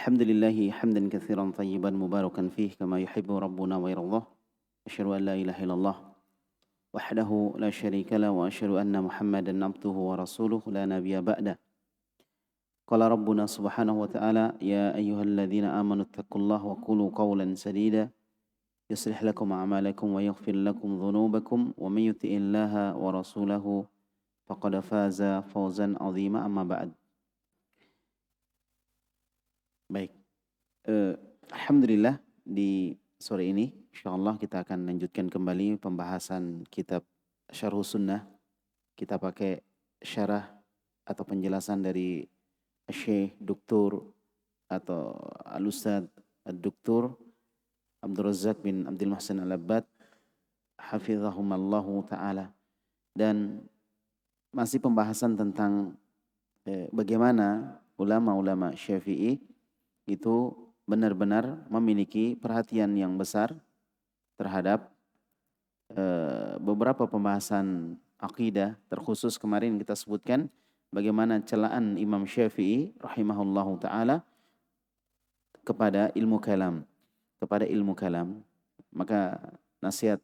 الحمد لله حمدا كثيرا طيبا مباركا فيه كما يحب ربنا ويرضاه. أشهد أن لا إله إلا الله وحده لا شريك له وأشهد أن محمدا عبده ورسوله لا نبي بعده. قال ربنا سبحانه وتعالى يا أيها الذين آمنوا اتقوا الله وقولوا قولا سديدا يصلح لكم أعمالكم ويغفر لكم ذنوبكم ومن يطع الله ورسوله فقد فاز فوزا عظيما. أما بعد. Baik, Alhamdulillah di sore ini insyaallah kita akan lanjutkan kembali pembahasan kitab Syarh Sunnah. Kita pakai syarah atau penjelasan dari Syekh Dr. atau Al-Ustadz Dr. Abdul Razak bin Abdul Muhsin Al-Abbad hafizahumallahu ta'ala. Dan masih pembahasan tentang bagaimana ulama-ulama Syafi'i itu benar-benar memiliki perhatian yang besar terhadap beberapa pembahasan akidah. Terkhusus kemarin kita sebutkan bagaimana celaan Imam Syafi'i rahimahullahu ta'ala kepada ilmu kalam. Maka nasihat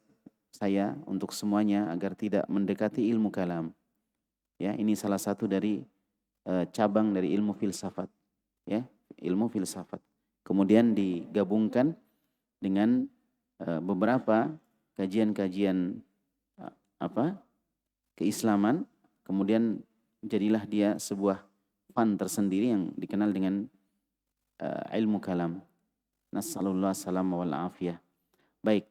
saya untuk semuanya agar tidak mendekati ilmu kalam. Ya, ini salah satu dari cabang dari ilmu filsafat. Ya, ilmu filsafat. Kemudian digabungkan dengan beberapa kajian-kajian keislaman. Kemudian jadilah dia sebuah fan tersendiri yang dikenal dengan ilmu kalam. Nas'alullah salamah wal afiyah. Baik.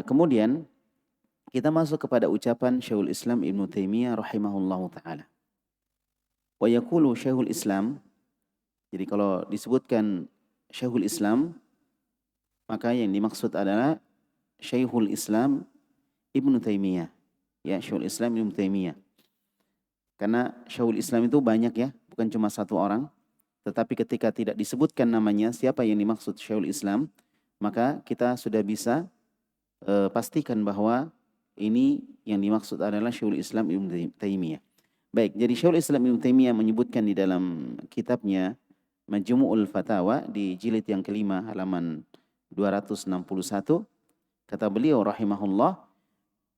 Kemudian kita masuk kepada ucapan Syekhul Islam Ibnu Taimiyah rahimahullahu taala. Wa yaqulu Syekhul Islam. Jadi kalau disebutkan Syekhul Islam, maka yang dimaksud adalah Syekhul Islam Ibnu Taimiyah. Ya, Syekhul Islam Ibnu Taimiyah. Karena Syekhul Islam itu banyak ya, bukan cuma satu orang. Tetapi ketika tidak disebutkan namanya, siapa yang dimaksud Syekhul Islam, maka kita sudah bisa pastikan bahwa ini yang dimaksud adalah Syekhul Islam Ibnu Taimiyah. Baik, jadi Syekhul Islam Ibnu Taimiyah menyebutkan di dalam kitabnya Majmu'ul Fatawa di jilid yang kelima halaman 261, kata beliau rahimahullah,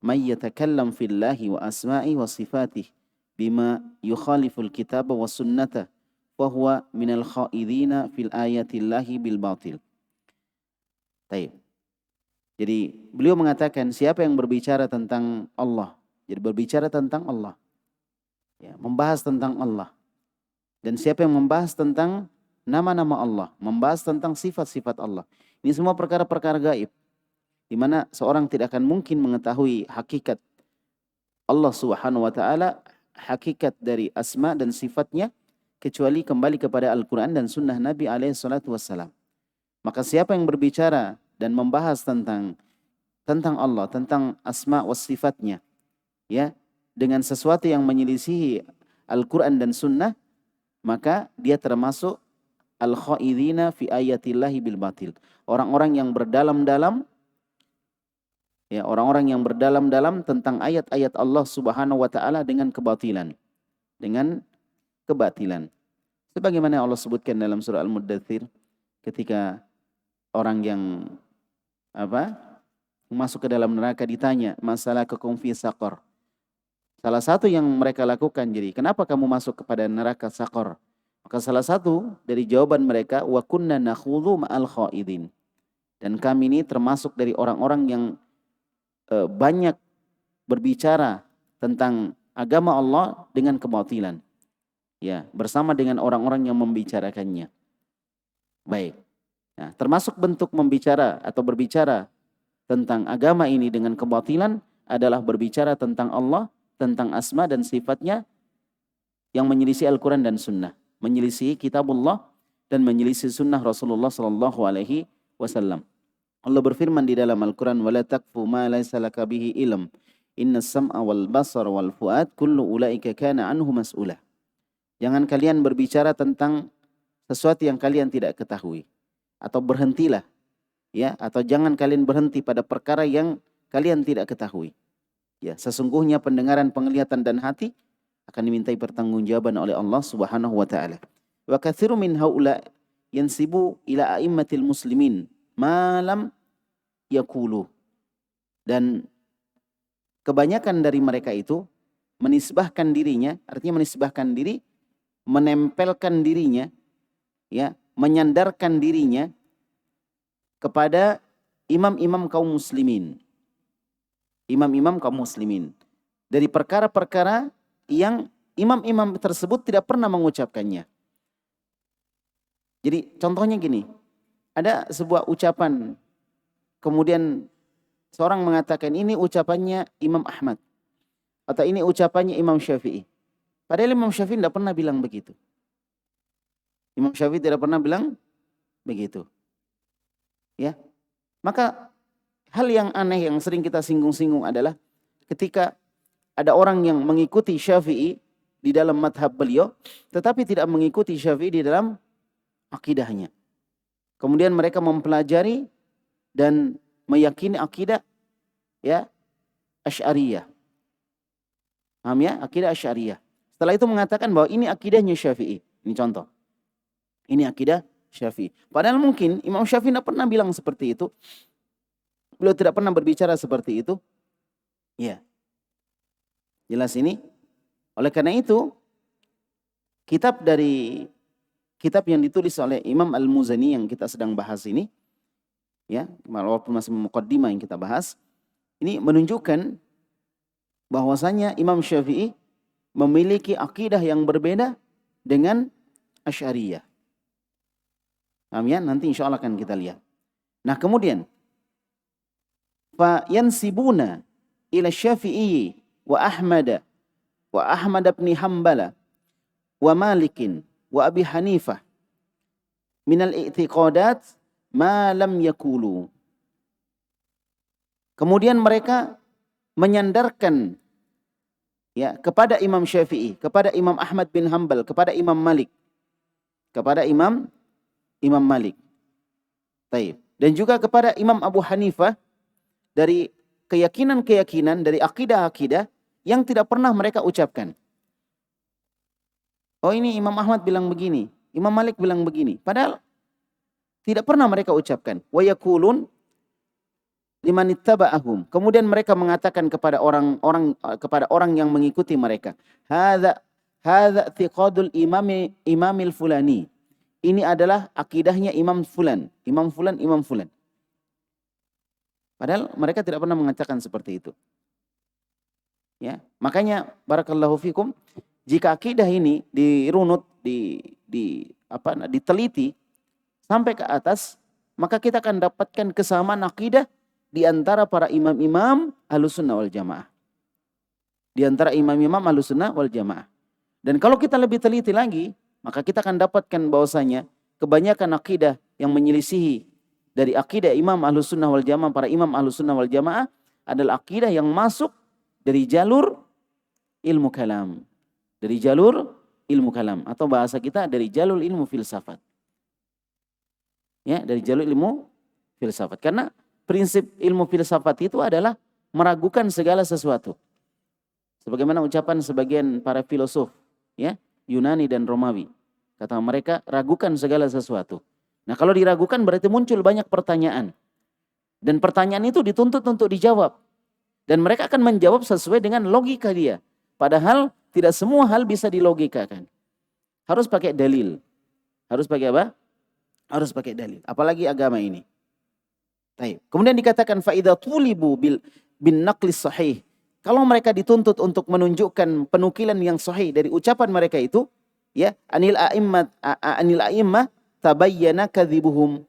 "May yatakallam fillahi wa asma'i wa sifatih bima yukhaliful kitab wa sunnata fa huwa minal khaidina fil ayatillahi bil batil." Baik. Jadi beliau mengatakan siapa yang berbicara tentang Allah, jadi berbicara tentang Allah, ya, membahas tentang Allah, dan siapa yang membahas tentang nama-nama Allah, membahas tentang sifat-sifat Allah. Ini semua perkara-perkara gaib, di mana seorang tidak akan mungkin mengetahui hakikat Allah Subhanahu wa taala, hakikat dari asma dan sifatnya, kecuali kembali kepada Al-Quran dan sunnah Nabi alaihi salatu wassalam. Maka siapa yang berbicara dan membahas tentang Allah, tentang asma wa sifatnya, ya, dengan sesuatu yang menyelisihi Al-Quran dan sunnah, maka dia termasuk al-khaidina fi ayatillahi bil batil. Orang-orang yang berdalam-dalam, ya, orang-orang yang berdalam-dalam tentang ayat-ayat Allah Subhanahu wa taala dengan kebatilan. Sebagaimana Allah sebutkan dalam surah Al-Muddathir ketika orang yang masuk ke dalam neraka ditanya, "Masalah kekum fi saqar?" Salah satu yang mereka lakukan, jadi kenapa kamu masuk kepada neraka saqar? Maka salah satu dari jawaban mereka, wa kunna nakhudhu ma'al khaidin. Dan kami ini termasuk dari orang-orang yang banyak berbicara tentang agama Allah dengan kebatilan. Ya, bersama dengan orang-orang yang membicarakannya. Baik. Nah, termasuk bentuk membicara atau berbicara tentang agama ini dengan kebatilan adalah berbicara tentang Allah, tentang asma dan sifatnya yang menyelisih Al-Quran dan sunnah, menyelisih kitabullah dan menyelisih sunnah Rasulullah sallallahu alaihi wasallam. Allah berfirman di dalam Al-Quran, "Wala taqfu ma laysa laka bihi ilm. Innas sam'a wal basar wal fuad kullu ulaika kana anhu mas'ula." Jangan kalian berbicara tentang sesuatu yang kalian tidak ketahui, atau berhentilah, ya, atau jangan kalian berhenti pada perkara yang kalian tidak ketahui. Ya, sesungguhnya pendengaran, penglihatan dan hati akan dimintai pertanggungjawaban oleh Allah Subhanahu wa taala. Wa katsiru min haula yansibu ila a'immatil muslimin ma lam yaqulu. Dan kebanyakan dari mereka itu menisbahkan dirinya, artinya menisbahkan diri, menempelkan dirinya, ya, menyandarkan dirinya kepada imam-imam kaum muslimin. Imam-imam kaum muslimin. Dari perkara-perkara yang imam-imam tersebut tidak pernah mengucapkannya. Jadi contohnya gini, ada sebuah ucapan, kemudian seorang mengatakan ini ucapannya Imam Ahmad, atau ini ucapannya Imam Syafi'i. Padahal Imam Syafi'i tidak pernah bilang begitu. Imam Syafi'i tidak pernah bilang begitu. Ya, maka hal yang aneh yang sering kita singgung-singgung adalah ketika ada orang yang mengikuti Syafi'i di dalam madhab beliau, tetapi tidak mengikuti Syafi'i di dalam akidahnya. Kemudian mereka mempelajari dan meyakini akidah, ya, Asy'ariyah. Paham ya? Akidah Asy'ariyah. Setelah itu mengatakan bahwa ini akidahnya Syafi'i. Ini contoh. Ini akidah Syafi'i. Padahal mungkin Imam Syafi'i tidak pernah bilang seperti itu. Beliau tidak pernah berbicara seperti itu. Ya. Jelas ini. Oleh karena itu, kitab yang ditulis oleh Imam Al-Muzani yang kita sedang bahas ini, ya, walaupun masih muqaddimah yang kita bahas, ini menunjukkan bahwasanya Imam Syafi'i memiliki akidah yang berbeda dengan Asy'ariyah. Paham ya? Nanti insya Allah akan kita lihat. Nah kemudian, fa yansibuna ila Syafi'i wa Ahmad bin Hanbala wa Malikin wa Abi Hanifah minal i'tiqadat ma lam yaqulu. Kemudian mereka menyandarkan, ya, kepada Imam Syafi'i, kepada Imam Ahmad bin Hanbal, kepada Imam Malik, kepada Imam Malik. Taib. Dan juga kepada Imam Abu Hanifah dari keyakinan-keyakinan, dari akidah-akidah yang tidak pernah mereka ucapkan. Oh ini Imam Ahmad bilang begini, Imam Malik bilang begini. Padahal tidak pernah mereka ucapkan. Wa yaqulun liman ittaba'ahum. Kemudian mereka mengatakan kepada orang yang mengikuti mereka, hadza i'tiqadul imamil fulani. Ini adalah akidahnya Imam Fulan. Padahal mereka tidak pernah mengatakan seperti itu. Ya, makanya barakallahu fikum, jika akidah ini dirunut, diteliti sampai ke atas, maka kita akan dapatkan kesamaan akidah di antara para imam-imam Ahlussunnah wal Jamaah. Di antara imam-imam Ahlussunnah wal Jamaah. Dan kalau kita lebih teliti lagi, maka kita akan dapatkan bahwasanya kebanyakan akidah yang menyelisihi dari akidah imam Ahlussunnah wal Jamaah, para imam Ahlussunnah wal Jamaah, adalah akidah yang masuk dari jalur ilmu kalam. Dari jalur ilmu kalam. Atau bahasa kita dari jalur ilmu filsafat. Ya, dari jalur ilmu filsafat. Karena prinsip ilmu filsafat itu adalah meragukan segala sesuatu. Sebagaimana ucapan sebagian para filosof, ya, Yunani dan Romawi. Kata mereka, ragukan segala sesuatu. Nah kalau diragukan berarti muncul banyak pertanyaan. Dan pertanyaan itu dituntut untuk dijawab. Dan mereka akan menjawab sesuai dengan logika dia. Padahal tidak semua hal bisa dilogikakan. Harus pakai dalil. Harus pakai apa? Harus pakai dalil. Apalagi agama ini. Baik. Kemudian dikatakan fa'idha tulibu bin naqlis sahih. Kalau mereka dituntut untuk menunjukkan penukilan yang sahih dari ucapan mereka itu, ya, anil a'immah tabayyana kadzibuhum.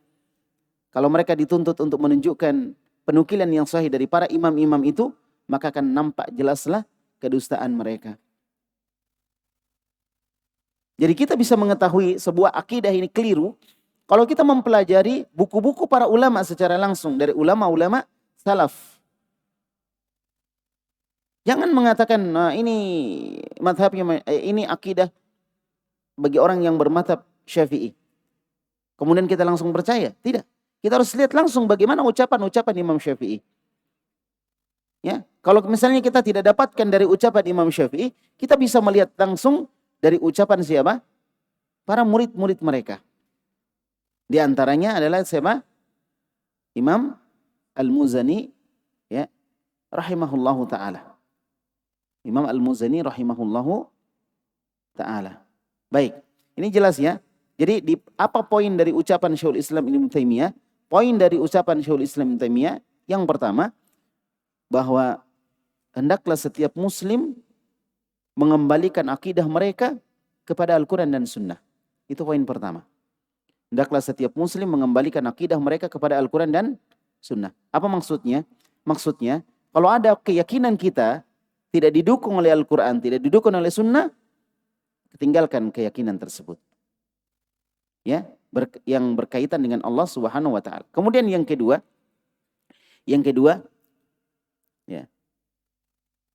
Kalau mereka dituntut untuk menunjukkan penukilan yang sahih dari para imam-imam itu, maka akan nampak jelaslah kedustaan mereka. Jadi kita bisa mengetahui sebuah akidah ini keliru kalau kita mempelajari buku-buku para ulama secara langsung dari ulama-ulama salaf. Jangan mengatakan, nah, ini madhabnya, ini akidah bagi orang yang bermadhab Syafi'i. Kemudian kita langsung percaya. Tidak. Kita harus lihat langsung bagaimana ucapan-ucapan Imam Syafi'i. Ya, kalau misalnya kita tidak dapatkan dari ucapan Imam Syafi'i, kita bisa melihat langsung dari ucapan siapa? Para murid-murid mereka. Di antaranya adalah siapa? Imam Al-Muzani, ya, rahimahullahu taala. Imam Al-Muzani rahimahullahu taala. Baik, ini jelas ya. Jadi apa poin dari ucapan Syekhul Islam Ibnu Taimiyah? Poin dari ucapan Syekhul Islam Ibnu Taimiyah yang pertama, bahwa hendaklah setiap muslim mengembalikan akidah mereka kepada Al-Quran dan Sunnah. Itu poin pertama. Hendaklah setiap muslim mengembalikan akidah mereka kepada Al-Quran dan Sunnah. Apa maksudnya? Maksudnya, kalau ada keyakinan kita tidak didukung oleh Al-Quran, tidak didukung oleh Sunnah, tinggalkan keyakinan tersebut. Ya, yang berkaitan dengan Allah Subhanahu wa taala. Kemudian yang kedua, ya,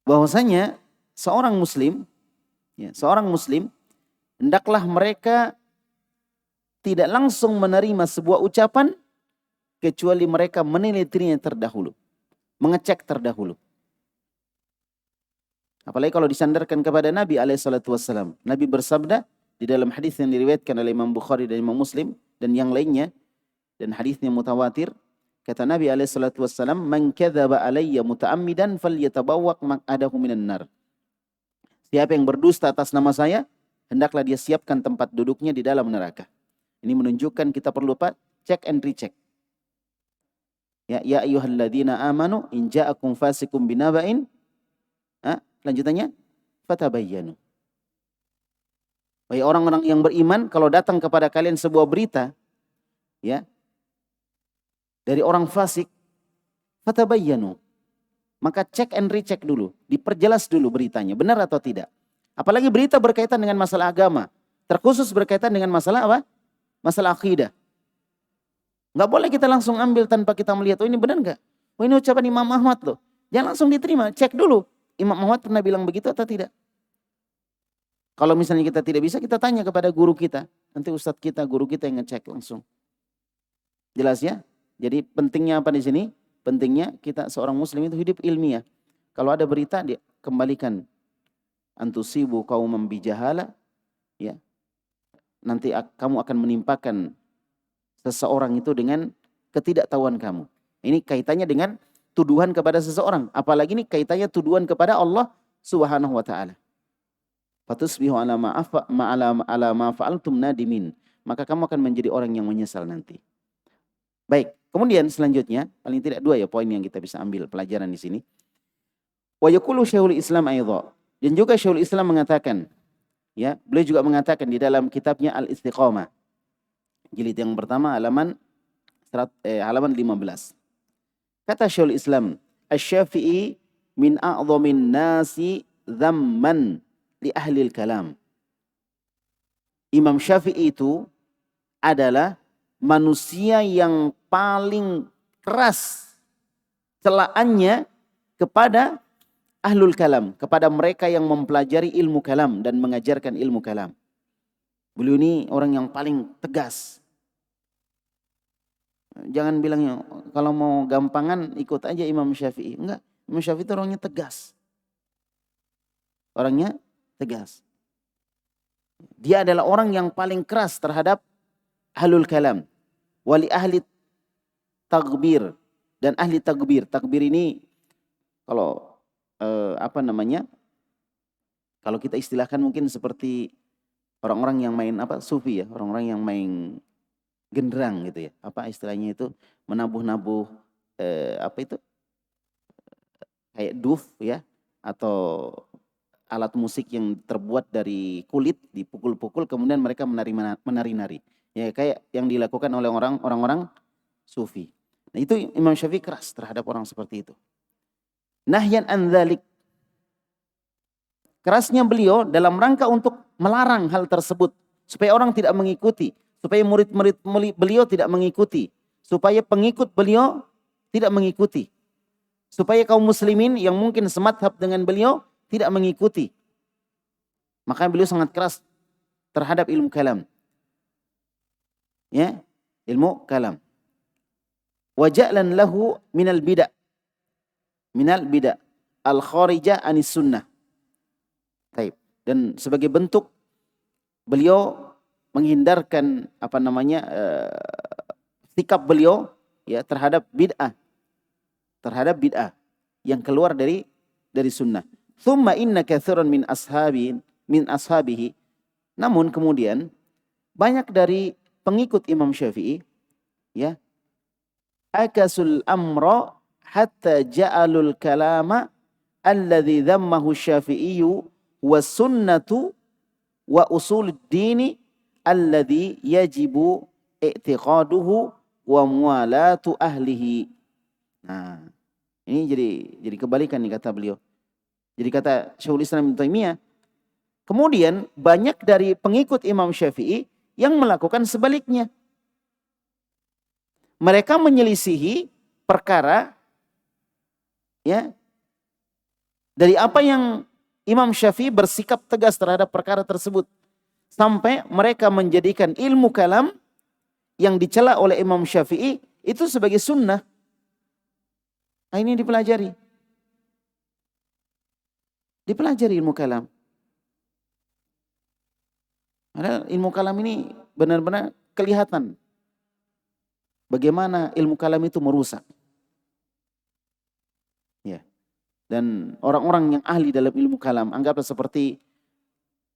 bahwasanya seorang muslim hendaklah mereka tidak langsung menerima sebuah ucapan kecuali mereka menelitinya terdahulu, mengecek terdahulu. Apalagi kalau disandarkan kepada Nabi alaihissalam. Nabi bersabda di dalam hadis yang diriwayatkan oleh Imam Bukhari dan Imam Muslim dan yang lainnya, dan hadisnya mutawatir, kata Nabi alaihissalam, "Man kadzaba alayya muta'ammidan falyatabawwaq maq'adahu minan nar." Siapa yang berdusta atas nama saya, hendaklah dia siapkan tempat duduknya di dalam neraka. Ini menunjukkan kita perlu cek and recheck. Ya ayyuhalladzina amanu in ja'akum fasikum binaba'in, lanjutannya, fatabayyanu. Wahai orang-orang yang beriman, kalau datang kepada kalian sebuah berita, ya, dari orang fasik, fatabayyanu. Maka cek and recheck dulu, diperjelas dulu beritanya, benar atau tidak. Apalagi berita berkaitan dengan masalah agama, terkhusus berkaitan dengan masalah apa? Masalah akidah. Nggak boleh kita langsung ambil tanpa kita melihat, oh ini benar nggak? Oh ini ucapan Imam Ahmad loh. Jangan langsung diterima, cek dulu. Imam Ahmad pernah bilang begitu atau tidak? Kalau misalnya kita tidak bisa, kita tanya kepada guru kita. Nanti ustadz kita, guru kita yang ngecek langsung. Jelas ya? Jadi pentingnya apa di sini? Pentingnya kita seorang muslim itu hidup ilmiah. Kalau ada berita, dia kembalikan. Antusibu qaumam bijahala, ya. Nanti kamu akan menimpakan seseorang itu dengan ketidaktahuan kamu. Ini kaitannya dengan tuduhan kepada seseorang. Apalagi ini kaitannya tuduhan kepada Allah Subhanahu wa taala. Fatusbihu ala ma fa'altum nadimin. Maka kamu akan menjadi orang yang menyesal nanti. Baik, kemudian selanjutnya, paling tidak dua ya poin yang kita bisa ambil pelajaran di sini. Wa yaqulu Syekhul Islam aidha. Dan juga Syekhul Islam mengatakan, ya, beliau juga mengatakan di dalam kitabnya Al-Istiqamah. Jilid yang pertama halaman 15. Kata Syekhul Islam, Asy-Syafi'i min a'dhamin nasi dhamman li ahlil kalam. Imam Syafi'i itu adalah manusia yang paling keras celaannya kepada ahlul kalam, kepada mereka yang mempelajari ilmu kalam dan mengajarkan ilmu kalam. Beliau ini orang yang paling tegas. Jangan bilang kalau mau gampangan ikut aja Imam Syafi'i. Enggak, Imam Syafi'i itu orangnya tegas. Orangnya tegas. Dia adalah orang yang paling keras terhadap ahlul kalam. Wali ahli tagbir. Dan ahli tagbir. Tagbir ini kalau kalau kita istilahkan mungkin seperti orang-orang yang main sufi ya. Orang-orang yang main genderang gitu ya. Apa istilahnya itu? Menabuh-nabuh kayak duf ya. Atau alat musik yang terbuat dari kulit dipukul-pukul kemudian mereka menari-nari. Ya kayak yang dilakukan oleh orang-orang sufi. Nah itu Imam Syafi'i keras terhadap orang seperti itu. Nahyan an dzalik. Kerasnya beliau dalam rangka untuk melarang hal tersebut supaya orang tidak mengikuti, supaya murid-murid beliau tidak mengikuti, supaya pengikut beliau tidak mengikuti. Supaya kaum muslimin yang mungkin semadhab dengan beliau tidak mengikuti. Maka beliau sangat keras terhadap ilmu kalam. Ya, ilmu kalam. Wa ja'lan lahu minal bid'ah. Minal bid'ah al-kharijah anis sunnah. Baik. Dan sebagai bentuk beliau menghindarkan sikap beliau ya terhadap bid'ah yang keluar dari sunnah. Thumma inna katsiran min ashabihi. Namun kemudian banyak dari pengikut Imam Syafi'i ya akasul amra hatta ja'alul kalama alladhi dhammahu Syafi'iyyu wa sunnatu wa usuluddini alladhi yajibu i'tiqaduhu wa muwalatu ahlihi. Nah, ini jadi kebalikan nih kata beliau. Jadi kata Syekhul Islam Ibnu Taimiyah, kemudian banyak dari pengikut Imam Syafi'i yang melakukan sebaliknya. Mereka menyelisihi perkara ya dari apa yang Imam Syafi'i bersikap tegas terhadap perkara tersebut. Sampai mereka menjadikan ilmu kalam yang dicela oleh Imam Syafi'i itu sebagai sunnah. Nah, ini dipelajari. Dipelajari ilmu kalam. Padahal ilmu kalam ini benar-benar kelihatan bagaimana ilmu kalam itu merusak. Ya. Dan orang-orang yang ahli dalam ilmu kalam, anggaplah seperti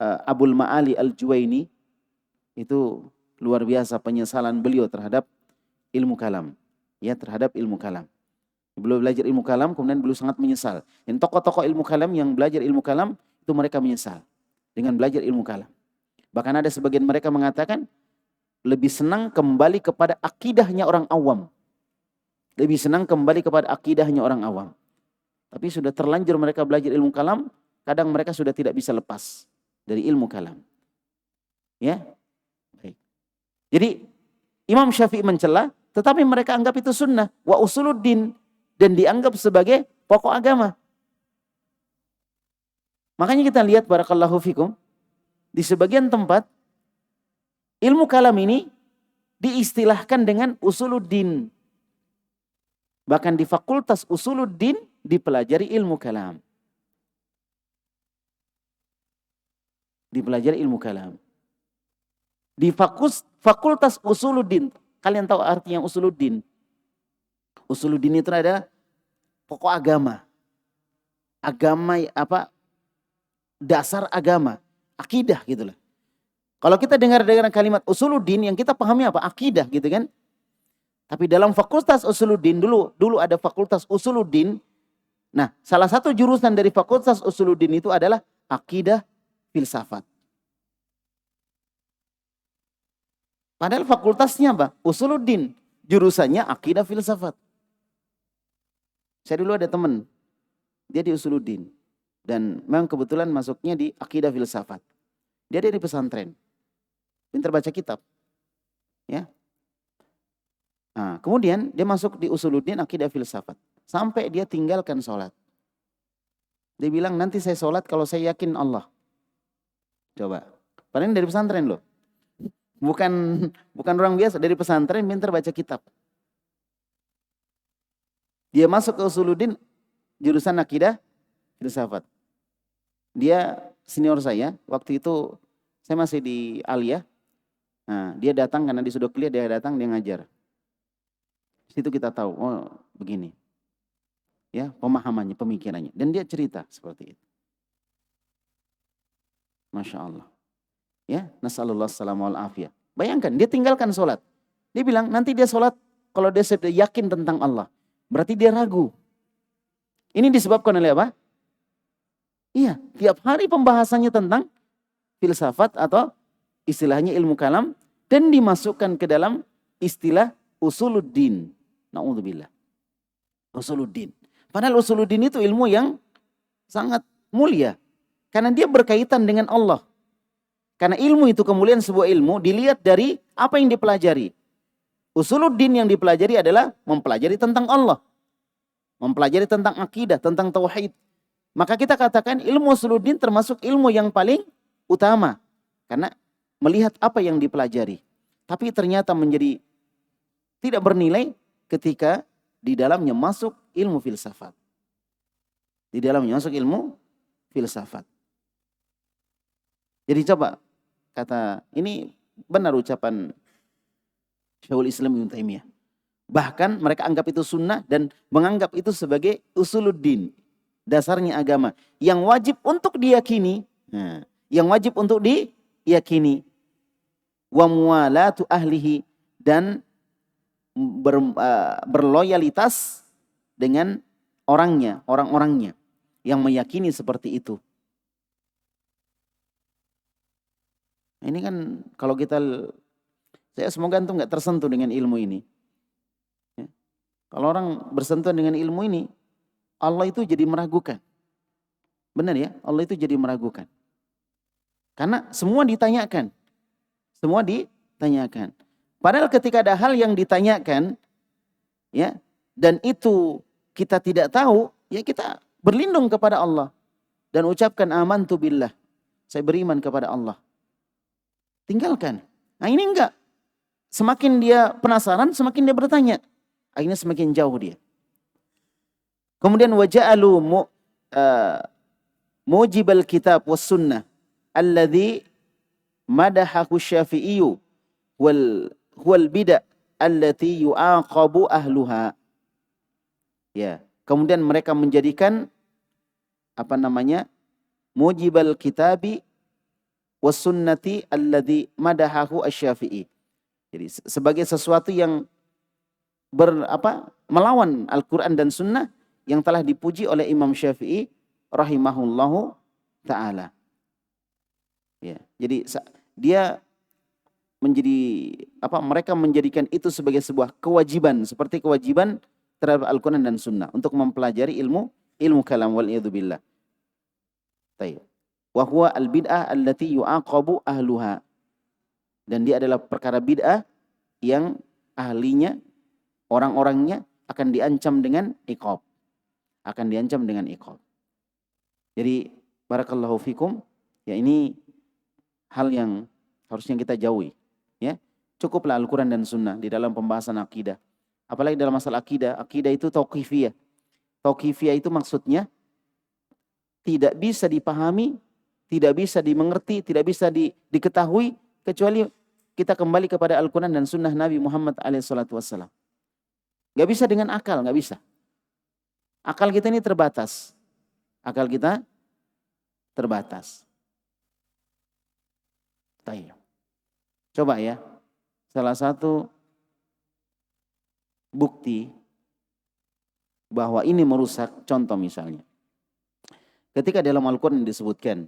Abul Ma'ali Al-Juwaini, itu luar biasa penyesalan beliau terhadap ilmu kalam. Ya, terhadap ilmu kalam. Beliau belajar ilmu kalam, kemudian beliau sangat menyesal. Dan tokoh-tokoh ilmu kalam yang belajar ilmu kalam, itu mereka menyesal dengan belajar ilmu kalam. Bahkan ada sebagian mereka mengatakan, lebih senang kembali kepada akidahnya orang awam. Lebih senang kembali kepada akidahnya orang awam. Tapi sudah terlanjur mereka belajar ilmu kalam, kadang mereka sudah tidak bisa lepas dari ilmu kalam. Ya, baik. Jadi Imam Syafi'i mencela, tetapi mereka anggap itu sunnah. Wa usuluddin. Dan dianggap sebagai pokok agama. Makanya kita lihat barakallahu fikum, di sebagian tempat ilmu kalam ini diistilahkan dengan usuluddin. Bahkan di fakultas usuluddin dipelajari ilmu kalam. Dipelajari ilmu kalam. Di fakultas usuluddin, kalian tahu artinya usuluddin? Usuluddin itu ada pokok agama. Agama apa? Dasar agama, akidah gitulah. Kalau kita dengar kalimat usuluddin, yang kita pahami apa? Akidah gitu kan. Tapi dalam fakultas usuluddin dulu ada fakultas usuluddin. Nah, salah satu jurusan dari fakultas usuluddin itu adalah akidah filsafat. Padahal fakultasnya apa? Usuluddin. Jurusannya akidah filsafat. Saya dulu ada teman, dia di usuluddin. Dan memang kebetulan masuknya di akidah filsafat. Dia dari pesantren. Pintar baca kitab. Ya. Nah, kemudian dia masuk di usuluddin akidah filsafat. Sampai dia tinggalkan sholat. Dia bilang, nanti saya sholat kalau saya yakin Allah. Coba. Padahal dari pesantren loh. Bukan orang biasa, dari pesantren pintar baca kitab. Dia masuk ke usuluddin jurusan akidah filsafat. Dia senior saya, waktu itu saya masih di Aliyah. Nah, dia datang karena di sudut kuliah, dia datang, dia ngajar. Situ kita tahu, oh begini. Ya, pemahamannya, pemikirannya. Dan dia cerita seperti itu. Masya Allah. Ya, nasallallahu salamu wal afiyah. Bayangkan, dia tinggalkan sholat. Dia bilang, nanti dia sholat, kalau dia sudah yakin tentang Allah. Berarti dia ragu. Ini disebabkan oleh apa? Iya, tiap hari pembahasannya tentang filsafat atau istilahnya ilmu kalam. Dan dimasukkan ke dalam istilah usuluddin. Na'udzubillah. Usuluddin. Padahal usuluddin itu ilmu yang sangat mulia. Karena dia berkaitan dengan Allah. Karena ilmu itu kemuliaan sebuah ilmu dilihat dari apa yang dipelajari. Usuluddin yang dipelajari adalah mempelajari tentang Allah. Mempelajari tentang akidah, tentang tauhid. Maka kita katakan ilmu usuluddin termasuk ilmu yang paling utama. Karena melihat apa yang dipelajari. Tapi ternyata menjadi tidak bernilai ketika di dalamnya masuk ilmu filsafat. Di dalamnya masuk ilmu filsafat. Jadi coba, kata ini benar ucapan Syekhul Islam Ibnu Taimiyah. Bahkan mereka anggap itu sunnah dan menganggap itu sebagai usuluddin, dasarnya agama yang wajib untuk diyakini. Nah, yang wajib untuk diyakini. Wa muwalatu ahlihi, dan berloyalitas dengan orangnya, orang-orangnya yang meyakini seperti itu. Ini kan kalau saya semoga antum nggak tersentuh dengan ilmu ini. Ya. Kalau orang bersentuhan dengan ilmu ini, Allah itu jadi meragukan. Benar ya, Allah itu jadi meragukan. Karena semua ditanyakan. Semua ditanyakan. Padahal ketika ada hal yang ditanyakan, ya, dan itu kita tidak tahu, ya kita berlindung kepada Allah dan ucapkan amantu billah. Saya beriman kepada Allah. Tinggalkan. Nah ini enggak. Semakin dia penasaran, semakin dia bertanya. Akhirnya semakin jauh dia. Kemudian waja'alu mujibal kitab was sunnah alladhi madahahu syafi'iyu wal bid'ah allati yu'aqabu ahluha. Ya, kemudian mereka menjadikan mujibal kitabi was sunnati alladhi madahahu asy-Syafi'i. Jadi sebagai sesuatu yang melawan Al-Qur'an dan sunnah yang telah dipuji oleh Imam Syafi'i rahimahullahu taala. Ya, jadi dia mereka menjadikan itu sebagai sebuah kewajiban, seperti kewajiban terhadap Al-Quran dan Sunnah untuk mempelajari ilmu kalam wal iyadu billah. Tayyib. Wa huwa al-bid'ah allati yu'aqabu ahluha. Dan dia adalah perkara bid'ah yang ahlinya, orang-orangnya akan diancam dengan iqab. Akan diancam dengan iqab. Jadi barakallahu fikum, ya ini hal yang harusnya kita jauhi. Ya, cukuplah Al-Quran dan Sunnah di dalam pembahasan akidah. Apalagi dalam masalah akidah itu tauqifiyah. Tauqifiyah itu maksudnya tidak bisa dipahami, tidak bisa dimengerti, tidak bisa diketahui kecuali kita kembali kepada Al-Quran dan Sunnah Nabi Muhammad SAW. Gak bisa dengan akal, gak bisa. Akal kita ini terbatas. Akal kita terbatas. Tayyib. Coba ya, salah satu bukti bahwa ini merusak, contoh misalnya. Ketika dalam Al-Quran disebutkan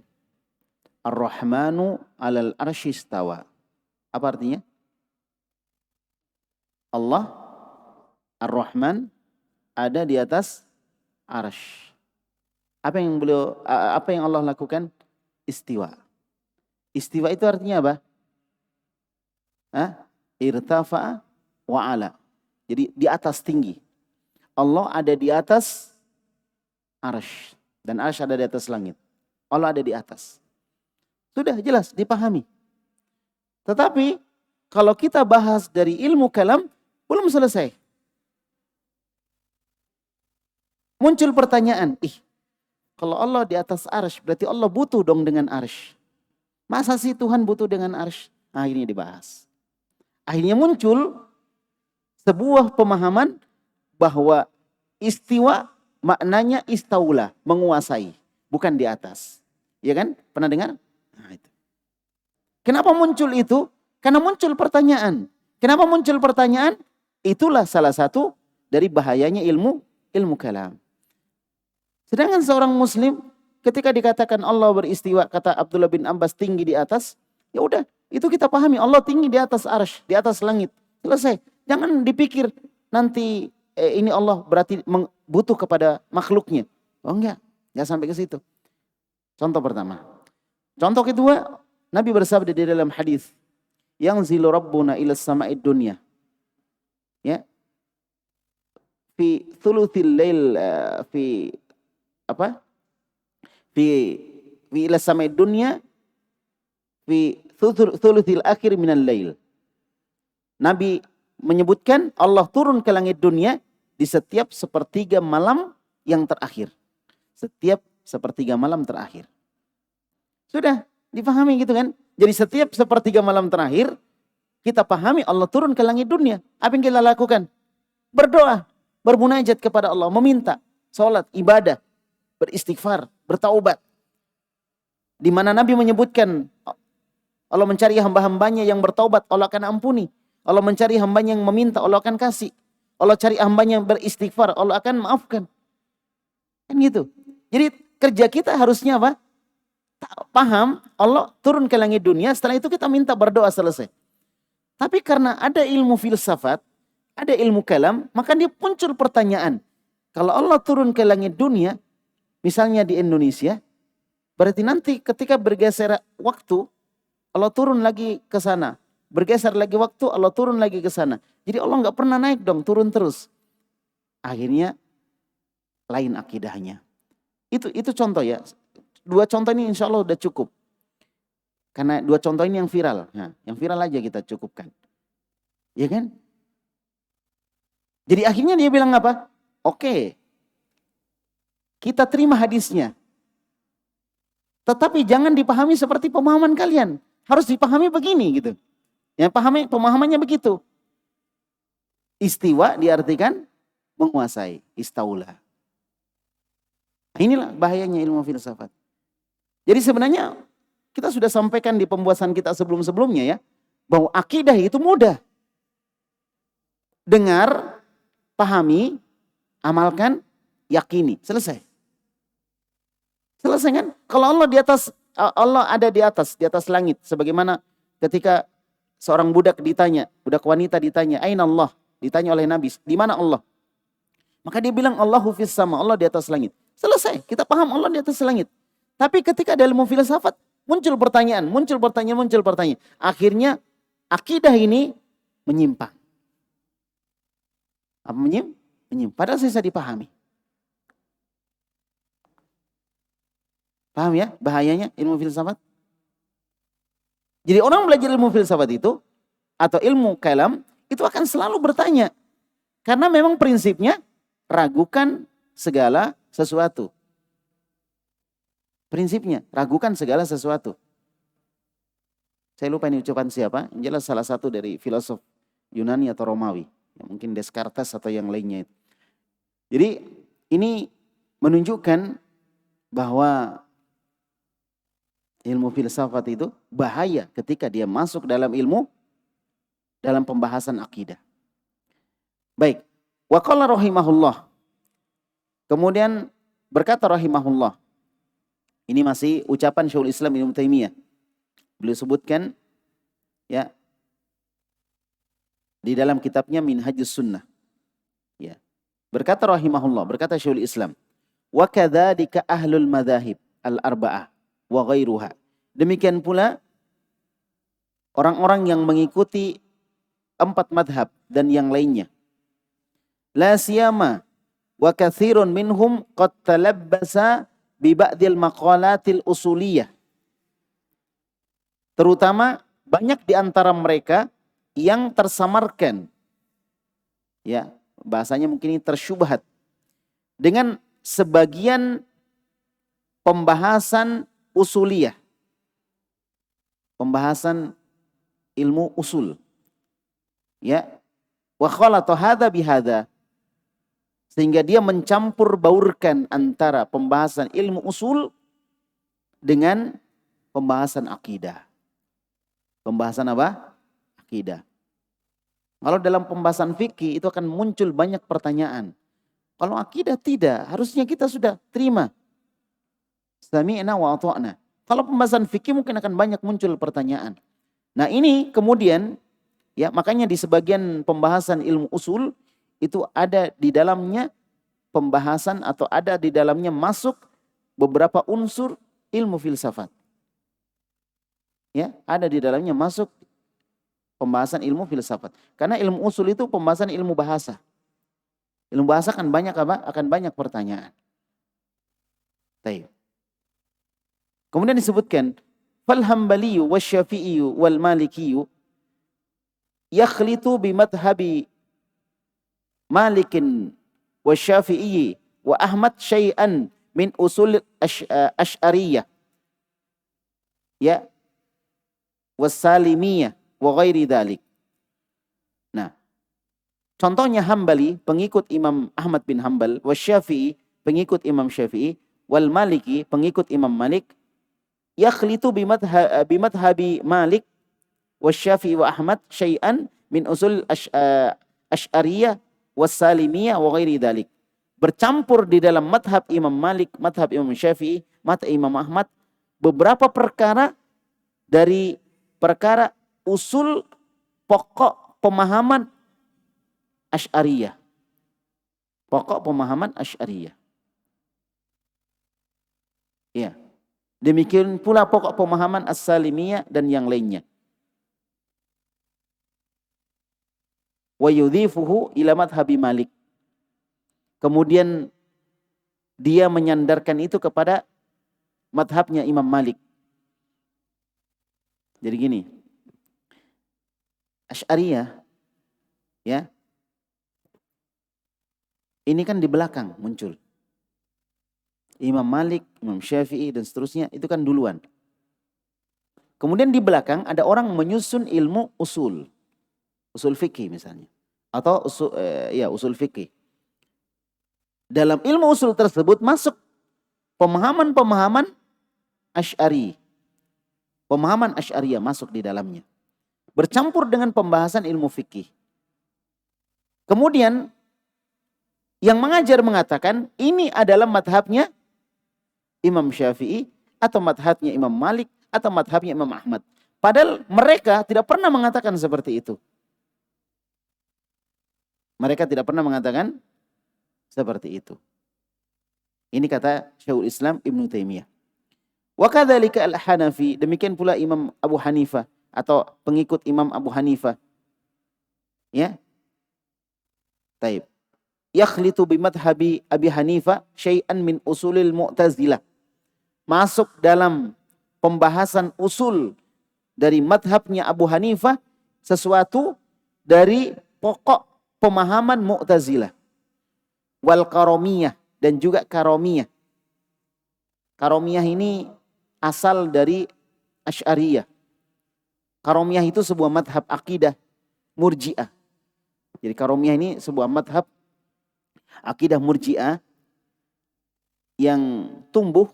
Ar-Rahmanu 'alal arsy istawa. Apa artinya? Allah Ar-Rahman ada di atas arsy. Apa yang Allah lakukan? Istiwa. Istiwa itu artinya apa? Irtafa'a wa 'ala. Jadi di atas tinggi. Allah ada di atas arsy. Dan arsy ada di atas langit. Allah ada di atas. Sudah jelas, dipahami. Tetapi kalau kita bahas dari ilmu kalam, belum selesai. Muncul pertanyaan, kalau Allah di atas arsy, berarti Allah butuh dong dengan arsy. Masa sih Tuhan butuh dengan arsy? Akhirnya dibahas. Akhirnya muncul sebuah pemahaman bahwa istiwa maknanya istaula, menguasai, bukan di atas. Ya kan? Pernah dengar? Nah, itu. Kenapa muncul itu? Karena muncul pertanyaan. Kenapa muncul pertanyaan? Itulah salah satu dari bahayanya ilmu kalam. Sedangkan seorang muslim ketika dikatakan Allah beristiwa, kata Abdullah bin Abbas, tinggi di atas, ya udah, itu kita pahami Allah tinggi di atas arsy, di atas langit. Selesai. Jangan dipikir nanti ini Allah berarti butuh kepada makhluknya. Oh enggak sampai ke situ. Contoh pertama. Contoh kedua, Nabi bersabda di dalam hadis, yang zilu rabbuna ila sama'id dunya. Ya. Fi thuluthil lail fi ila sama'id dunya fi thuluthil akhir minal lail. Nabi menyebutkan Allah turun ke langit dunia di setiap sepertiga malam yang terakhir. Setiap sepertiga malam terakhir. Sudah dipahami gitu kan? Jadi setiap sepertiga malam terakhir kita pahami Allah turun ke langit dunia, apa yang kita lakukan? Berdoa, bermunajat kepada Allah, meminta, salat, ibadah, beristighfar, bertaubat. Di mana Nabi menyebutkan Allah mencari hamba-hambanya yang bertaubat, Allah akan ampuni. Allah mencari hambanya yang meminta, Allah akan kasih. Allah cari hambanya yang beristighfar, Allah akan maafkan. Kan gitu. Jadi kerja kita harusnya apa? Paham, Allah turun ke langit dunia, setelah itu kita minta berdoa, selesai. Tapi karena ada ilmu filsafat, ada ilmu kalam, maka dia muncul pertanyaan. Kalau Allah turun ke langit dunia, misalnya di Indonesia, berarti nanti ketika bergeser waktu, Allah turun lagi ke sana. Bergeser lagi waktu, Allah turun lagi ke sana. Jadi Allah nggak pernah naik dong, turun terus. Akhirnya lain akidahnya. Itu contoh ya. 2 contoh ini insya Allah udah cukup. Karena 2 contoh ini yang viral. Nah, yang viral aja kita cukupkan. Ya kan? Jadi akhirnya dia bilang apa? Oke, kita terima hadisnya. Tetapi jangan dipahami seperti pemahaman kalian. Harus dipahami begini gitu. Yang pemahamannya begitu. Istiwa diartikan menguasai. Istaula. Nah, inilah bahayanya ilmu filsafat. Jadi sebenarnya kita sudah sampaikan di pembahasan kita sebelum-sebelumnya ya. Bahwa akidah itu mudah. Dengar, pahami, amalkan, yakini. Selesai. Selesai kan? Kalau Allah di atas, Allah ada di atas langit. Sebagaimana ketika seorang budak wanita ditanya, aina Allah? Ditanya oleh Nabi, di mana Allah? Maka dia bilang Allahu fis sama, Allah di atas langit. Selesai, kita paham Allah di atas langit. Tapi ketika dalam ilmu filsafat muncul pertanyaan. Akhirnya akidah ini menyimpang. Apa menyimpang? Padahal bisa dipahami. Paham ya bahayanya ilmu filsafat? Jadi orang belajar ilmu filsafat itu atau ilmu kalam itu akan selalu bertanya. Karena memang prinsipnya ragukan segala sesuatu. Prinsipnya ragukan segala sesuatu. Saya lupa ini ucapan siapa, yang jelas salah satu dari filosof Yunani atau Romawi. Ya, mungkin Descartes atau yang lainnya itu. Jadi ini menunjukkan bahwa ilmu filsafat itu bahaya ketika dia masuk dalam pembahasan akidah. Baik, wa qala rahimahullah. Kemudian berkata rahimahullah. Ini masih ucapan Syekhul Islam Ibnu Taimiyah. Beliau sebutkan ya di dalam kitabnya Minhajus Sunnah. Ya. Berkata rahimahullah, berkata Syekhul Islam, wa kadzalika ahlul madzahib al-arba'ah wa ghairuha. Demikian pula orang-orang yang mengikuti 4 madhab dan yang lainnya. La siyama wa katsirun minhum qad talabbasa bi ba'dil maqalatil usuliyah. Terutama banyak di antara mereka yang tersamarkan. Ya, bahasanya mungkin ini tersyubhat dengan sebagian pembahasan usuliyah. Pembahasan ilmu usul. Ya. Wa khalata hadza bihadza. Sehingga dia mencampur baurkan antara pembahasan ilmu usul dengan pembahasan akidah. Pembahasan apa? Akidah. Kalau dalam pembahasan fikih itu akan muncul banyak pertanyaan. Kalau akidah tidak, harusnya kita sudah terima. Sami'na wa ata'na. Kalau pembahasan fikih mungkin akan banyak muncul pertanyaan. Nah ini kemudian, ya makanya di sebagian pembahasan ilmu usul, itu ada di dalamnya pembahasan atau ada di dalamnya masuk beberapa unsur ilmu filsafat. Ya, ada di dalamnya masuk pembahasan ilmu filsafat. Karena ilmu usul itu pembahasan ilmu bahasa. Ilmu bahasa kan banyak apa? Akan banyak pertanyaan. Baik. Kemudian disebutkan fal hambaliyu wasyafi'iyu wal malikiyu yakhlitu bimadhhabi Malikin wa Syafi'i wa Ahmad syai'an min usul Asy'ariyah ya was Salimiyah wa ghairi dzalik. Contohnya Hambali, pengikut Imam Ahmad bin Hambal, wasyafi'i, pengikut Imam Syafi'i, wal Maliki, pengikut Imam Malik, yakhlitu bimadhabi Malik, wasyafi'i wa Ahmad, syai'an min usul Asy'ariyah, wassalimiyah, wa ghairi dhalik. Bercampur di dalam madhab Imam Malik, madhab Imam Syafi'i, madhab Imam Ahmad, beberapa perkara dari perkara usul pokok pemahaman Asy'ariyah. Pokok pemahaman Asy'ariyah. Ya. Demikian pula pokok pemahaman As-Salimiyah dan yang lainnya. Wa yudhifuhu ila madhhabi Malik. Kemudian dia menyandarkan itu kepada madhabnya Imam Malik. Jadi gini, Asy'ariyah, ya, ini kan di belakang muncul. Imam Malik, Imam Syafi'i dan seterusnya itu kan duluan. Kemudian di belakang ada orang menyusun ilmu usul fikih misalnya, atau usul fikih. Dalam ilmu usul tersebut masuk pemahaman-pemahaman Asy'ari. Pemahaman Asy'ariyah masuk di dalamnya. Bercampur dengan pembahasan ilmu fikih. Kemudian yang mengajar mengatakan ini adalah madhabnya Imam Syafi'i, atau madhabnya Imam Malik, atau madhabnya Imam Ahmad. Padahal mereka tidak pernah mengatakan seperti itu. Mereka tidak pernah mengatakan seperti itu. Ini kata Syekhul Islam Ibnu Taimiyah. Wa kadzalika al-Hanafi, demikian pula Imam Abu Hanifah atau pengikut Imam Abu Hanifah. Ya. Taib. Yakhlitu bimadhabi Abi Hanifah syai'an min usulil Mu'tazilah. Masuk dalam pembahasan usul dari madhabnya Abu Hanifah sesuatu dari pokok pemahaman Mu'tazilah. Wal Karomiyah, dan juga Karomiyah. Karomiyah ini asal dari Asy'ariyah. Karomiyah itu sebuah madhab akidah Murji'ah. Jadi Karomiyah ini sebuah madhab akidah Murji'ah yang tumbuh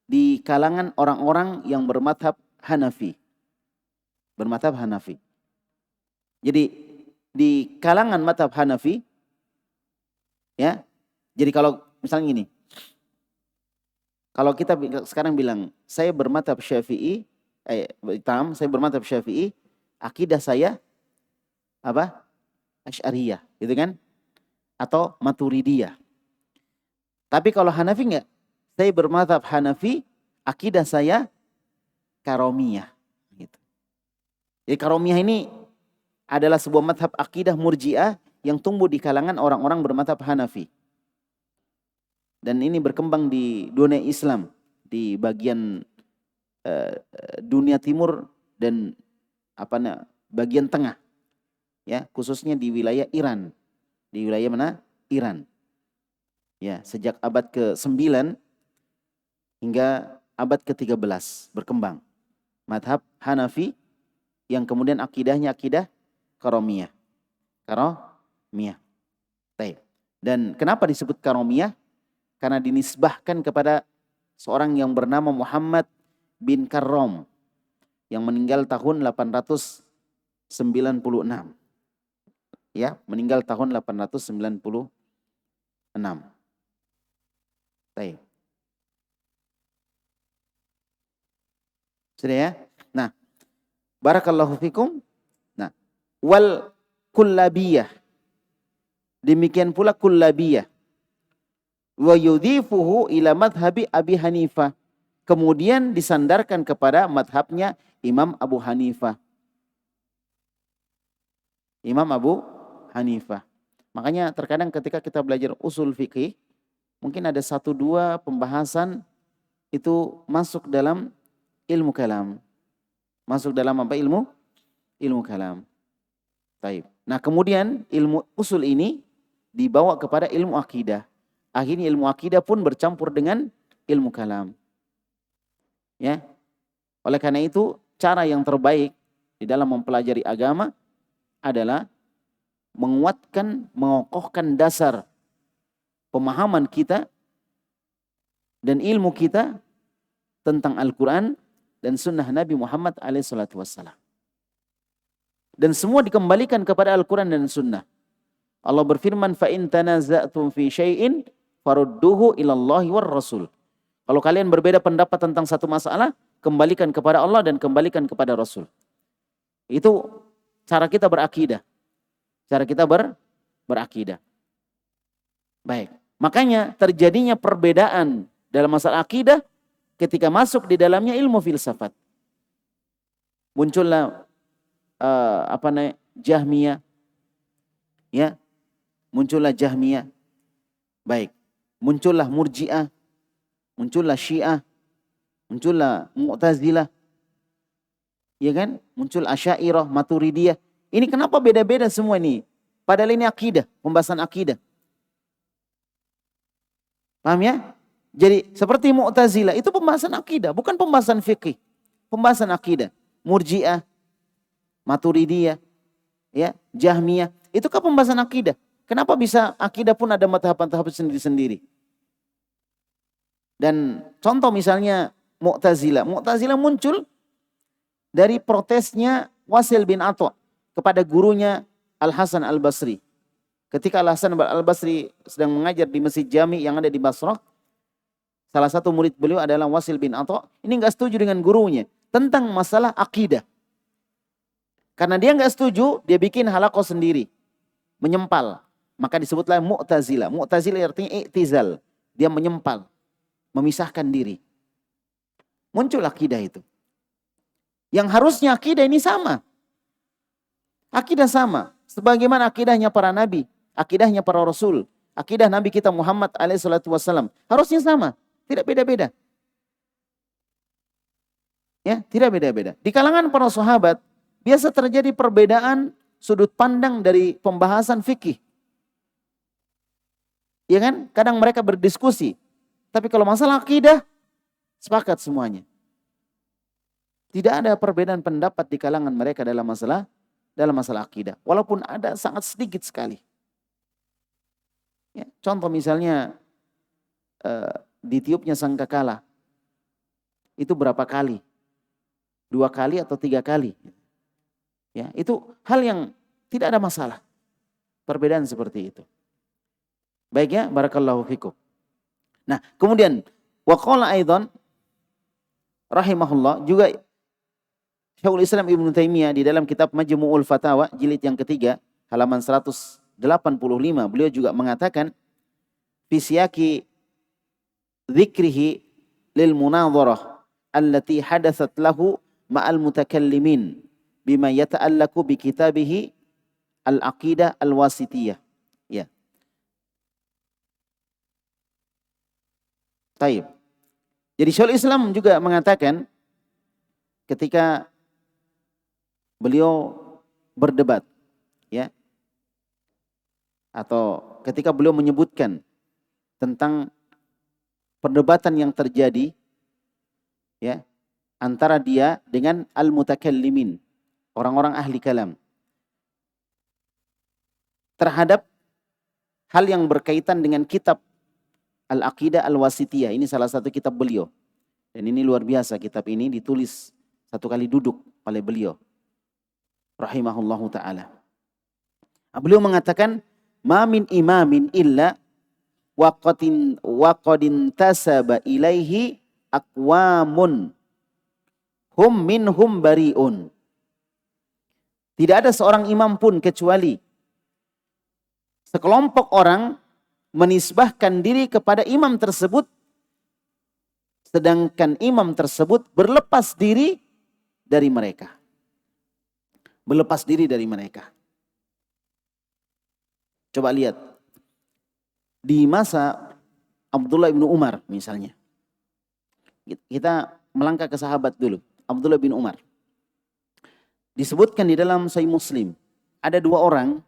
di kalangan orang-orang yang bermadhab Hanafi. Bermadhab Hanafi. Jadi di kalangan madhab Hanafi, ya. Jadi kalau misalnya gini, kalau kita sekarang bilang saya bermadhab Syafi'i, saya bermadhab Syafi'i, akidah saya apa? Asy'ariyah, gitu kan? Atau Maturidiyah. Tapi kalau Hanafi enggak, saya bermadhab Hanafi, akidah saya Karomiyah. Gitu. Jadi Karomiyah ini adalah sebuah madhab akidah Murji'ah yang tumbuh di kalangan orang-orang bermadhab Hanafi. Dan ini berkembang di dunia Islam, di bagian dunia timur dan bagian tengah. Ya, khususnya di wilayah Iran. Di wilayah mana? Iran. Ya, sejak abad ke-9 hingga abad ke-13 berkembang madhab Hanafi yang kemudian akidahnya akidah Karomiyah. Karomiyah. Baik. Dan kenapa disebut Karomiyah? Karena dinisbahkan kepada seorang yang bernama Muhammad bin Karrom yang meninggal tahun 896. Ya, meninggal tahun 896. Baik. Sudah ya? Nah, barakallahu fikum. Nah, wal kullabiyah. Demikian pula kullabiyah. Wa yudhifuhu ila madhabi Abi Hanifah. Kemudian disandarkan kepada madhabnya Imam Abu Hanifah. Imam Abu Hanifah. Makanya terkadang ketika kita belajar usul fikih, mungkin ada 1-2 pembahasan itu masuk dalam ilmu kalam. Masuk dalam apa? Ilmu kalam. Taib. Nah kemudian ilmu usul ini dibawa kepada ilmu akidah. Akhirnya ilmu akidah pun bercampur dengan ilmu kalam. Ya. Oleh karena itu cara yang terbaik di dalam mempelajari agama adalah menguatkan, mengokohkan dasar pemahaman kita dan ilmu kita tentang Al-Quran dan sunnah Nabi Muhammad SAW. Dan semua dikembalikan kepada Al-Quran dan sunnah. Allah berfirman, فَإِن تَنَازَأْتُمْ فِي شَيْءٍ فَرُدُّهُ إِلَى اللَّهِ وَالرَّسُولِ. Kalau kalian berbeda pendapat tentang satu masalah, kembalikan kepada Allah dan kembalikan kepada Rasul. Itu cara kita berakidah. Cara kita berakidah. Baik. Makanya terjadinya perbedaan dalam masalah akidah ketika masuk di dalamnya ilmu filsafat. Muncullah Jahmiyah. Ya. Muncullah Jahmiyah. Baik. Muncullah Murji'ah. Muncullah Syiah. Muncullah Mu'tazilah. Ya kan? Muncul Asy'ariyah, Maturidiyah. Ini kenapa beda-beda semua ini? Padahal ini akidah, pembahasan akidah. Paham ya? Jadi seperti Mu'tazilah itu pembahasan akidah, bukan pembahasan fikih. Pembahasan akidah. Murji'ah, Maturidiyah, ya, Jahmiyah, itu kan pembahasan akidah. Kenapa bisa akidah pun ada tahap-tahap sendiri-sendiri? Dan contoh misalnya Mu'tazilah. Mu'tazilah muncul dari protesnya Wasil bin Atha kepada gurunya Al-Hasan Al-Basri. Ketika Al-Hasan Al-Basri sedang mengajar di Masjid Jami yang ada di Basrah, salah satu murid beliau adalah Wasil bin Atha. Ini enggak setuju dengan gurunya tentang masalah akidah. Karena dia enggak setuju, dia bikin halaqah sendiri. Menyempal. Maka disebutlah Mu'tazilah. Mu'tazilah artinya i'tizal. Dia menyempal. Memisahkan diri. Muncul akidah itu. Yang harusnya akidah ini sama. Akidah sama. Sebagaimana akidahnya para nabi. Akidahnya para rasul. Akidah Nabi kita Muhammad SAW. Harusnya sama. Tidak beda-beda. Ya, tidak beda-beda. Di kalangan para sahabat, biasa terjadi perbedaan sudut pandang dari pembahasan fikih. Ya kan? Kadang mereka berdiskusi. Tapi kalau masalah akidah, sepakat semuanya. Tidak ada perbedaan pendapat di kalangan mereka dalam masalah akidah. Walaupun ada sangat sedikit sekali. Ya, contoh misalnya ditiupnya sangkakala. Itu berapa kali? 2 kali atau 3 kali? Ya, itu hal yang tidak ada masalah. Perbedaan seperti itu. Baik ya, barakallahu fikum. Nah, kemudian waqala aidan rahimahullah juga Syekhul Islam Ibnu Taimiyah di dalam kitab Majmu'ul Fatawa jilid yang ketiga halaman 185 beliau juga mengatakan fi siyaqi dzikrihi lil munadharah allati hadatsat lahu ma'al mutakallimin bima yata'allaqu bi kitabihi al-aqidah al-wasitiyah. Ya. Taib. Jadi Syekhul Islam juga mengatakan ketika beliau berdebat, ya, atau ketika beliau menyebutkan tentang perdebatan yang terjadi, ya, antara dia dengan al-mutakallimin, orang-orang ahli kalam, terhadap hal yang berkaitan dengan kitab Al-Aqidah Al-Wasitiyah. Ini salah satu kitab beliau. Dan ini luar biasa, kitab ini ditulis 1 kali duduk oleh beliau. Rahimahullahu ta'ala. Beliau mengatakan, ma min imamin illa waqadin tasaba ilaihi aqwamun hum minhum bari'un. Tidak ada seorang imam pun kecuali sekelompok orang menisbahkan diri kepada imam tersebut, sedangkan imam tersebut berlepas diri dari mereka. Berlepas diri dari mereka. Coba lihat. Di masa Abdullah bin Umar misalnya. Kita melangkah ke sahabat dulu. Abdullah bin Umar. Disebutkan di dalam Sahih Muslim. Ada 2 orang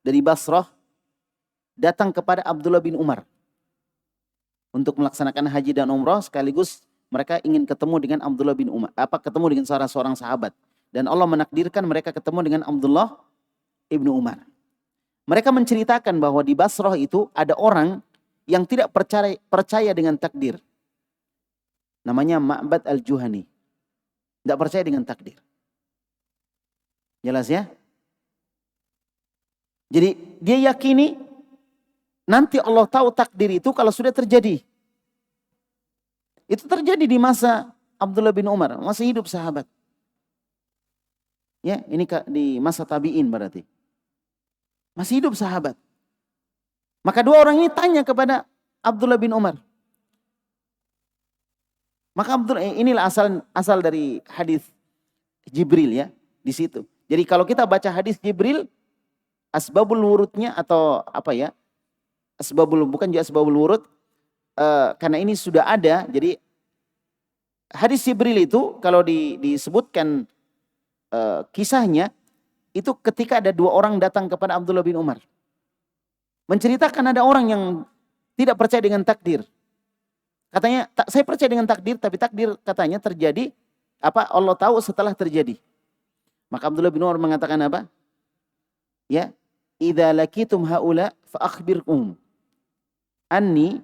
dari Basrah datang kepada Abdullah bin Umar. Untuk melaksanakan haji dan umrah sekaligus mereka ingin ketemu dengan Abdullah bin Umar. Ketemu dengan seorang sahabat. Dan Allah menakdirkan mereka ketemu dengan Abdullah ibnu Umar. Mereka menceritakan bahwa di Basrah itu ada orang yang tidak percaya dengan takdir. Namanya Ma'bad al-Juhani. Tidak percaya dengan takdir. Jelas ya? Jadi dia yakini nanti Allah tahu takdir itu kalau sudah terjadi. Itu terjadi di masa Abdullah bin Umar, masih hidup sahabat. Ya, ini di masa tabi'in berarti. Masih hidup sahabat. Maka dua orang ini tanya kepada Abdullah bin Umar. Maka inilah asal dari hadis Jibril ya, di situ. Jadi kalau kita baca hadis Jibril, asbabul wurudnya atau apa ya? Bukan juga asbabul wurud, karena ini sudah ada. Jadi hadis Jibril itu kalau disebutkan kisahnya, itu ketika ada dua orang datang kepada Abdullah bin Umar. Menceritakan ada orang yang tidak percaya dengan takdir. Katanya, saya percaya dengan takdir, tapi takdir katanya terjadi, Allah tahu setelah terjadi. Maka Abdullah bin Umar mengatakan apa? Ya, idza lakitum haula fa akhbirhum anni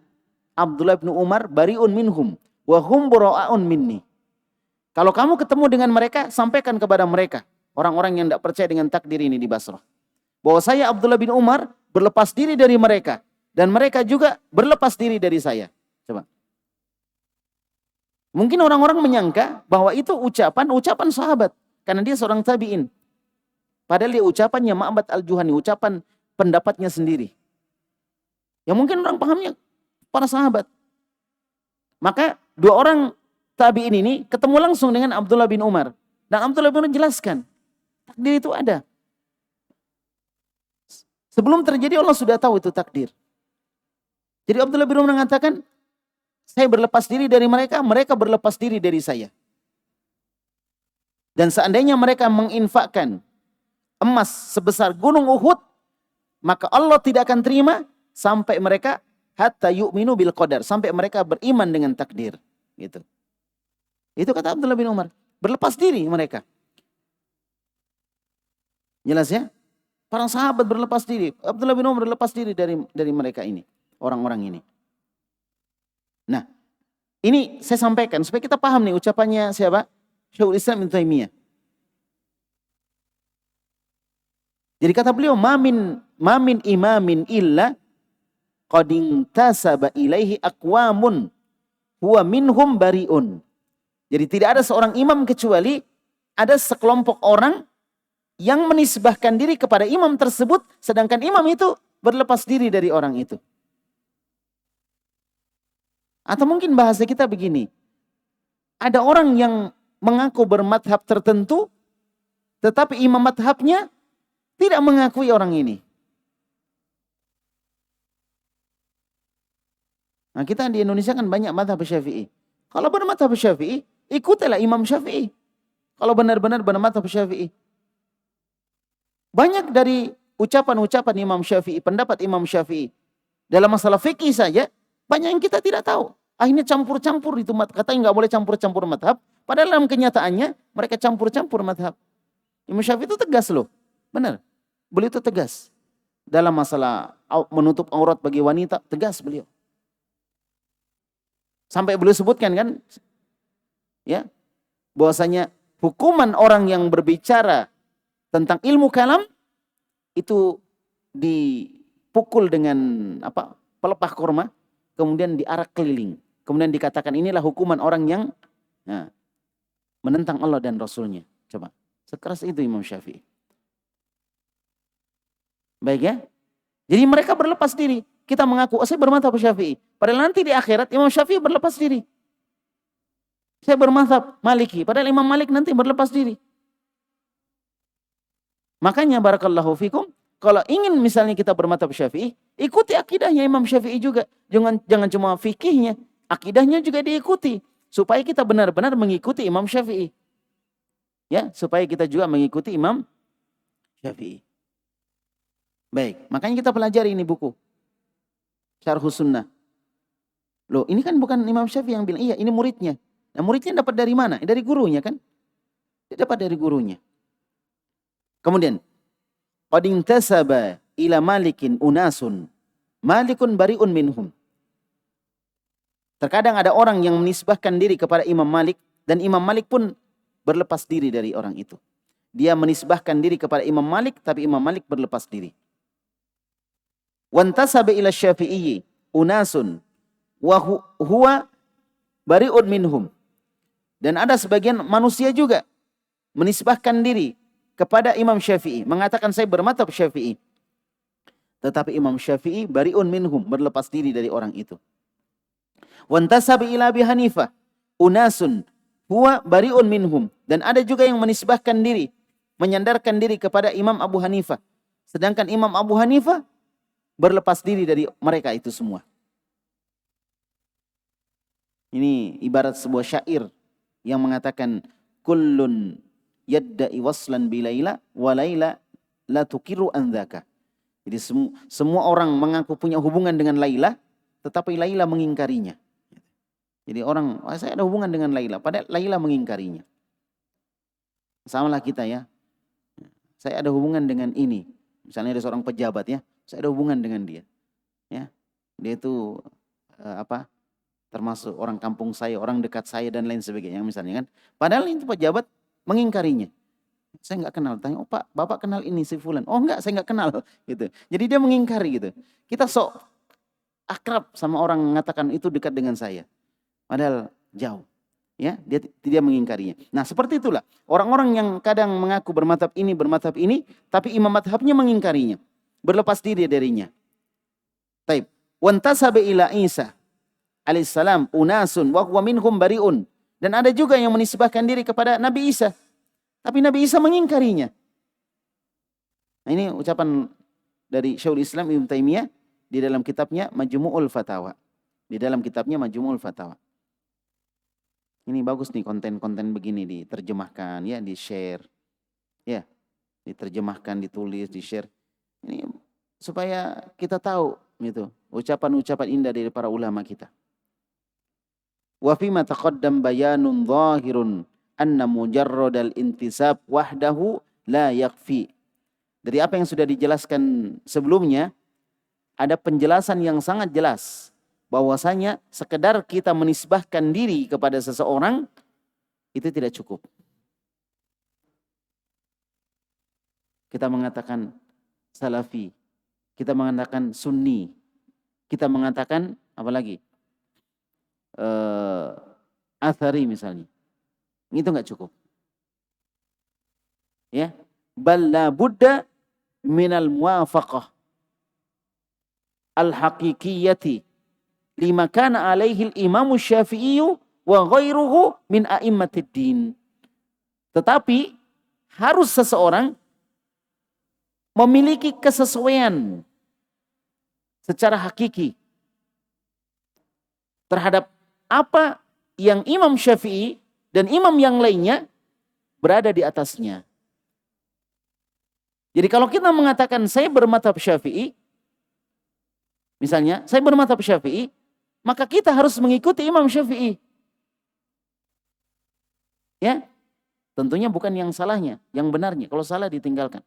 Abdullah bin Umar bariun minhum wa hum bura'un minni. Kalau kamu ketemu dengan mereka, sampaikan kepada mereka, orang-orang yang tidak percaya dengan takdir ini di Basrah, bahwa saya Abdullah bin Umar berlepas diri dari mereka, dan mereka juga berlepas diri dari saya. Coba. Mungkin orang-orang menyangka bahwa itu ucapan sahabat, karena dia seorang tabi'in. Padahal dia ucapannya Ma'bad al-Juhani, ucapan pendapatnya sendiri. Ya mungkin orang pahamnya para sahabat. Maka dua orang tabi'in ini ketemu langsung dengan Abdullah bin Umar. Dan Abdullah bin Umar jelaskan, takdir itu ada. Sebelum terjadi Allah sudah tahu itu takdir. Jadi Abdullah bin Umar mengatakan, saya berlepas diri dari mereka, mereka berlepas diri dari saya. Dan seandainya mereka menginfakkan emas sebesar gunung Uhud, maka Allah tidak akan terima sampai mereka hatta yu'minu bil qadar, sampai mereka beriman dengan takdir. Gitu. Itu kata Abdullah bin Umar. Berlepas diri mereka. Jelas ya? Para sahabat berlepas diri. Abdullah bin Umar berlepas diri dari mereka ini. Orang-orang ini. Nah, ini saya sampaikan supaya kita paham nih ucapannya siapa? Syekhul Islam Ibnu Taimiyah. Jadi kata beliau, mamin imamin illa qad intasaba ilaihi aqwamun huwa minhum bariun. Jadi tidak ada seorang imam kecuali ada sekelompok orang yang menisbahkan diri kepada imam tersebut, sedangkan imam itu berlepas diri dari orang itu. Atau mungkin bahasa kita begini, ada orang yang mengaku bermadhab tertentu, tetapi imam madhabnya tidak mengakui orang ini. Nah kita di Indonesia kan banyak madhab Syafi'i. Kalau bermadhab Syafi'i, ikutilah Imam Syafi'i. Kalau benar-benar bermadhab Syafi'i. Banyak dari ucapan-ucapan Imam Syafi'i, pendapat Imam Syafi'i, dalam masalah fikih saja, banyak yang kita tidak tahu. Akhirnya campur-campur itu, katanya nggak boleh campur-campur madhab. Padahal dalam kenyataannya mereka campur-campur madhab. Imam Syafi'i itu tegas loh, benar. Beliau itu tegas. Dalam masalah menutup aurat bagi wanita, tegas beliau. Sampai beliau sebutkan kan, ya, bahwasanya hukuman orang yang berbicara tentang ilmu kalam itu dipukul dengan pelepah korma, kemudian diarak keliling. Kemudian dikatakan inilah hukuman orang yang menentang Allah dan Rasulnya. Coba, sekeras itu Imam Syafi'i. Baik ya. Jadi mereka berlepas diri. Kita mengaku, saya bermadhab Syafi'i. Padahal nanti di akhirat Imam Syafi'i berlepas diri. Saya bermadhab Maliki. Padahal Imam Malik nanti berlepas diri. Makanya barakallahu fikum, kalau ingin misalnya kita bermadhab Syafi'i, ikuti akidahnya Imam Syafi'i juga. Jangan cuma fikihnya, akidahnya juga diikuti. Supaya kita benar-benar mengikuti Imam Syafi'i. Ya, supaya kita juga mengikuti Imam Syafi'i. Baik, makanya kita pelajari ini buku. Syarhus Sunnah. Loh, ini kan bukan Imam Syafi'i yang bilang, iya ini muridnya. Nah muridnya dapat dari mana? Dari gurunya kan? Dia dapat dari gurunya. Kemudian, qad intasaba ila malikin unasun malikun bari'un minhum. Terkadang ada orang yang menisbahkan diri kepada Imam Malik dan Imam Malik pun berlepas diri dari orang itu. Dia menisbahkan diri kepada Imam Malik tapi Imam Malik berlepas diri. Wantasaba ila Syafi'i unasun wa huwa bari'un minhum. Dan ada sebagian manusia juga menisbahkan diri kepada Imam Syafi'i, mengatakan saya bermadzhab Syafi'i. Tetapi Imam Syafi'i bari'un minhum, berlepas diri dari orang itu. Wantasaba ila Abi Hanifah unasun huwa bari'un minhum. Dan ada juga yang menisbahkan diri, menyandarkan diri kepada Imam Abu Hanifah. Sedangkan Imam Abu Hanifah berlepas diri dari mereka itu semua. Ini ibarat sebuah syair yang mengatakan kullun yadda'i waslan bilaila wa laila la tukiru an dzaka. Jadi semua orang mengaku punya hubungan dengan Laila, tetapi Laila mengingkarinya. Jadi orang, saya ada hubungan dengan Laila, padahal Laila mengingkarinya. Samalah kita ya. Saya ada hubungan dengan ini. Misalnya ada seorang pejabat ya, saya ada hubungan dengan dia. Ya. Dia itu termasuk orang kampung saya, orang dekat saya dan lain sebagainya misalnya kan. Padahal itu pejabat mengingkarinya. Saya nggak kenal. Tanya, oh Pak, Bapak kenal ini si Fulan? Oh enggak, saya nggak kenal. Gitu. Jadi dia mengingkari gitu. Kita sok akrab sama orang mengatakan itu dekat dengan saya. Padahal jauh. Ya, dia mengingkarinya. Nah seperti itulah. Orang-orang yang kadang mengaku bermadzhab ini, tapi imam madhabnya mengingkarinya. Berlepas diri darinya. Taib. Wantasaba ila Isa alaihissalam unasun wa huwa minhum bari'un. Dan ada juga yang menisbahkan diri kepada Nabi Isa. Tapi Nabi Isa mengingkarinya. Nah ini ucapan dari Syekhul Islam Ibnu Taimiyah di dalam kitabnya Majmu'ul Fatawa. Di dalam kitabnya Majmu'ul Fatawa. Ini bagus nih konten-konten begini diterjemahkan ya, di-share. Ya, diterjemahkan, ditulis, di-share. Ini supaya kita tahu gitu, ucapan-ucapan indah dari para ulama kita. Wa fi ma taqaddam bayanun zahirun anna mujarradal intisab wahdahu la yakfi. Dari apa yang sudah dijelaskan sebelumnya, ada penjelasan yang sangat jelas bahwasanya sekedar kita menisbahkan diri kepada seseorang itu tidak cukup. Kita mengatakan salafi, kita mengatakan sunni, kita mengatakan apa lagi? Athari misalnya. Itu enggak cukup. Ya, bal la budda minal muwafaqah al-haqiqiyyati lima kana alaihi al-Imam Syafi'i wa ghairuhu min a'immatid din. Tetapi harus seseorang memiliki kesesuaian secara hakiki terhadap apa yang Imam Syafi'i dan imam yang lainnya berada di atasnya. Jadi kalau kita mengatakan saya bermadzhab Syafi'i, misalnya saya bermadzhab Syafi'i, maka kita harus mengikuti Imam Syafi'i. Ya, tentunya bukan yang salahnya, yang benarnya. Kalau salah ditinggalkan.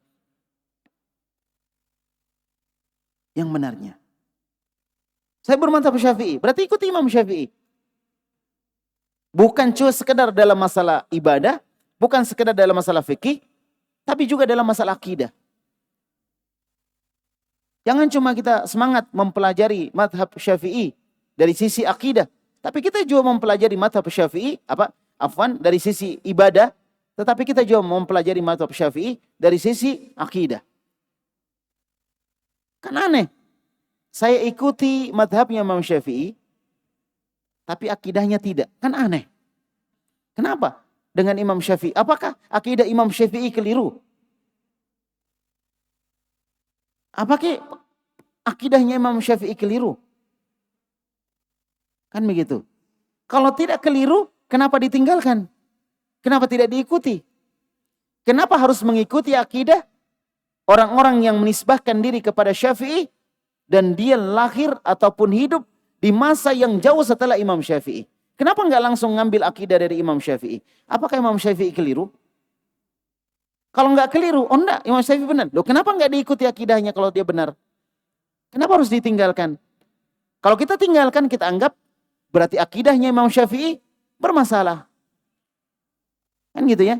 Yang benarnya. Saya bermadzhab Syafi'i, berarti ikuti Imam Syafi'i. Bukan cuma sekedar dalam masalah ibadah, bukan sekedar dalam masalah fikih, tapi juga dalam masalah akidah. Jangan cuma kita semangat mempelajari mazhab Syafi'i dari sisi akidah, tapi kita juga mempelajari mazhab Syafi'i dari sisi ibadah, tetapi kita juga mempelajari mazhab Syafi'i dari sisi akidah. Kan aneh. Saya ikuti mazhabnya Imam Syafi'i, tapi akidahnya tidak. Kan aneh. Kenapa? Dengan Imam Syafi'i. Apakah akidah Imam Syafi'i keliru? Apakah akidahnya Imam Syafi'i keliru? Kan begitu. Kalau tidak keliru, kenapa ditinggalkan? Kenapa tidak diikuti? Kenapa harus mengikuti akidah orang-orang yang menisbahkan diri kepada Syafi'i dan dia lahir ataupun hidup di masa yang jauh setelah Imam Syafi'i? Kenapa enggak langsung ngambil akidah dari Imam Syafi'i? Apakah Imam Syafi'i keliru? Kalau nggak keliru, oh enggak, Imam Syafi'i benar. Loh kenapa nggak diikuti akidahnya kalau dia benar? Kenapa harus ditinggalkan? Kalau kita tinggalkan, kita anggap berarti akidahnya Imam Syafi'i bermasalah. Kan gitu ya.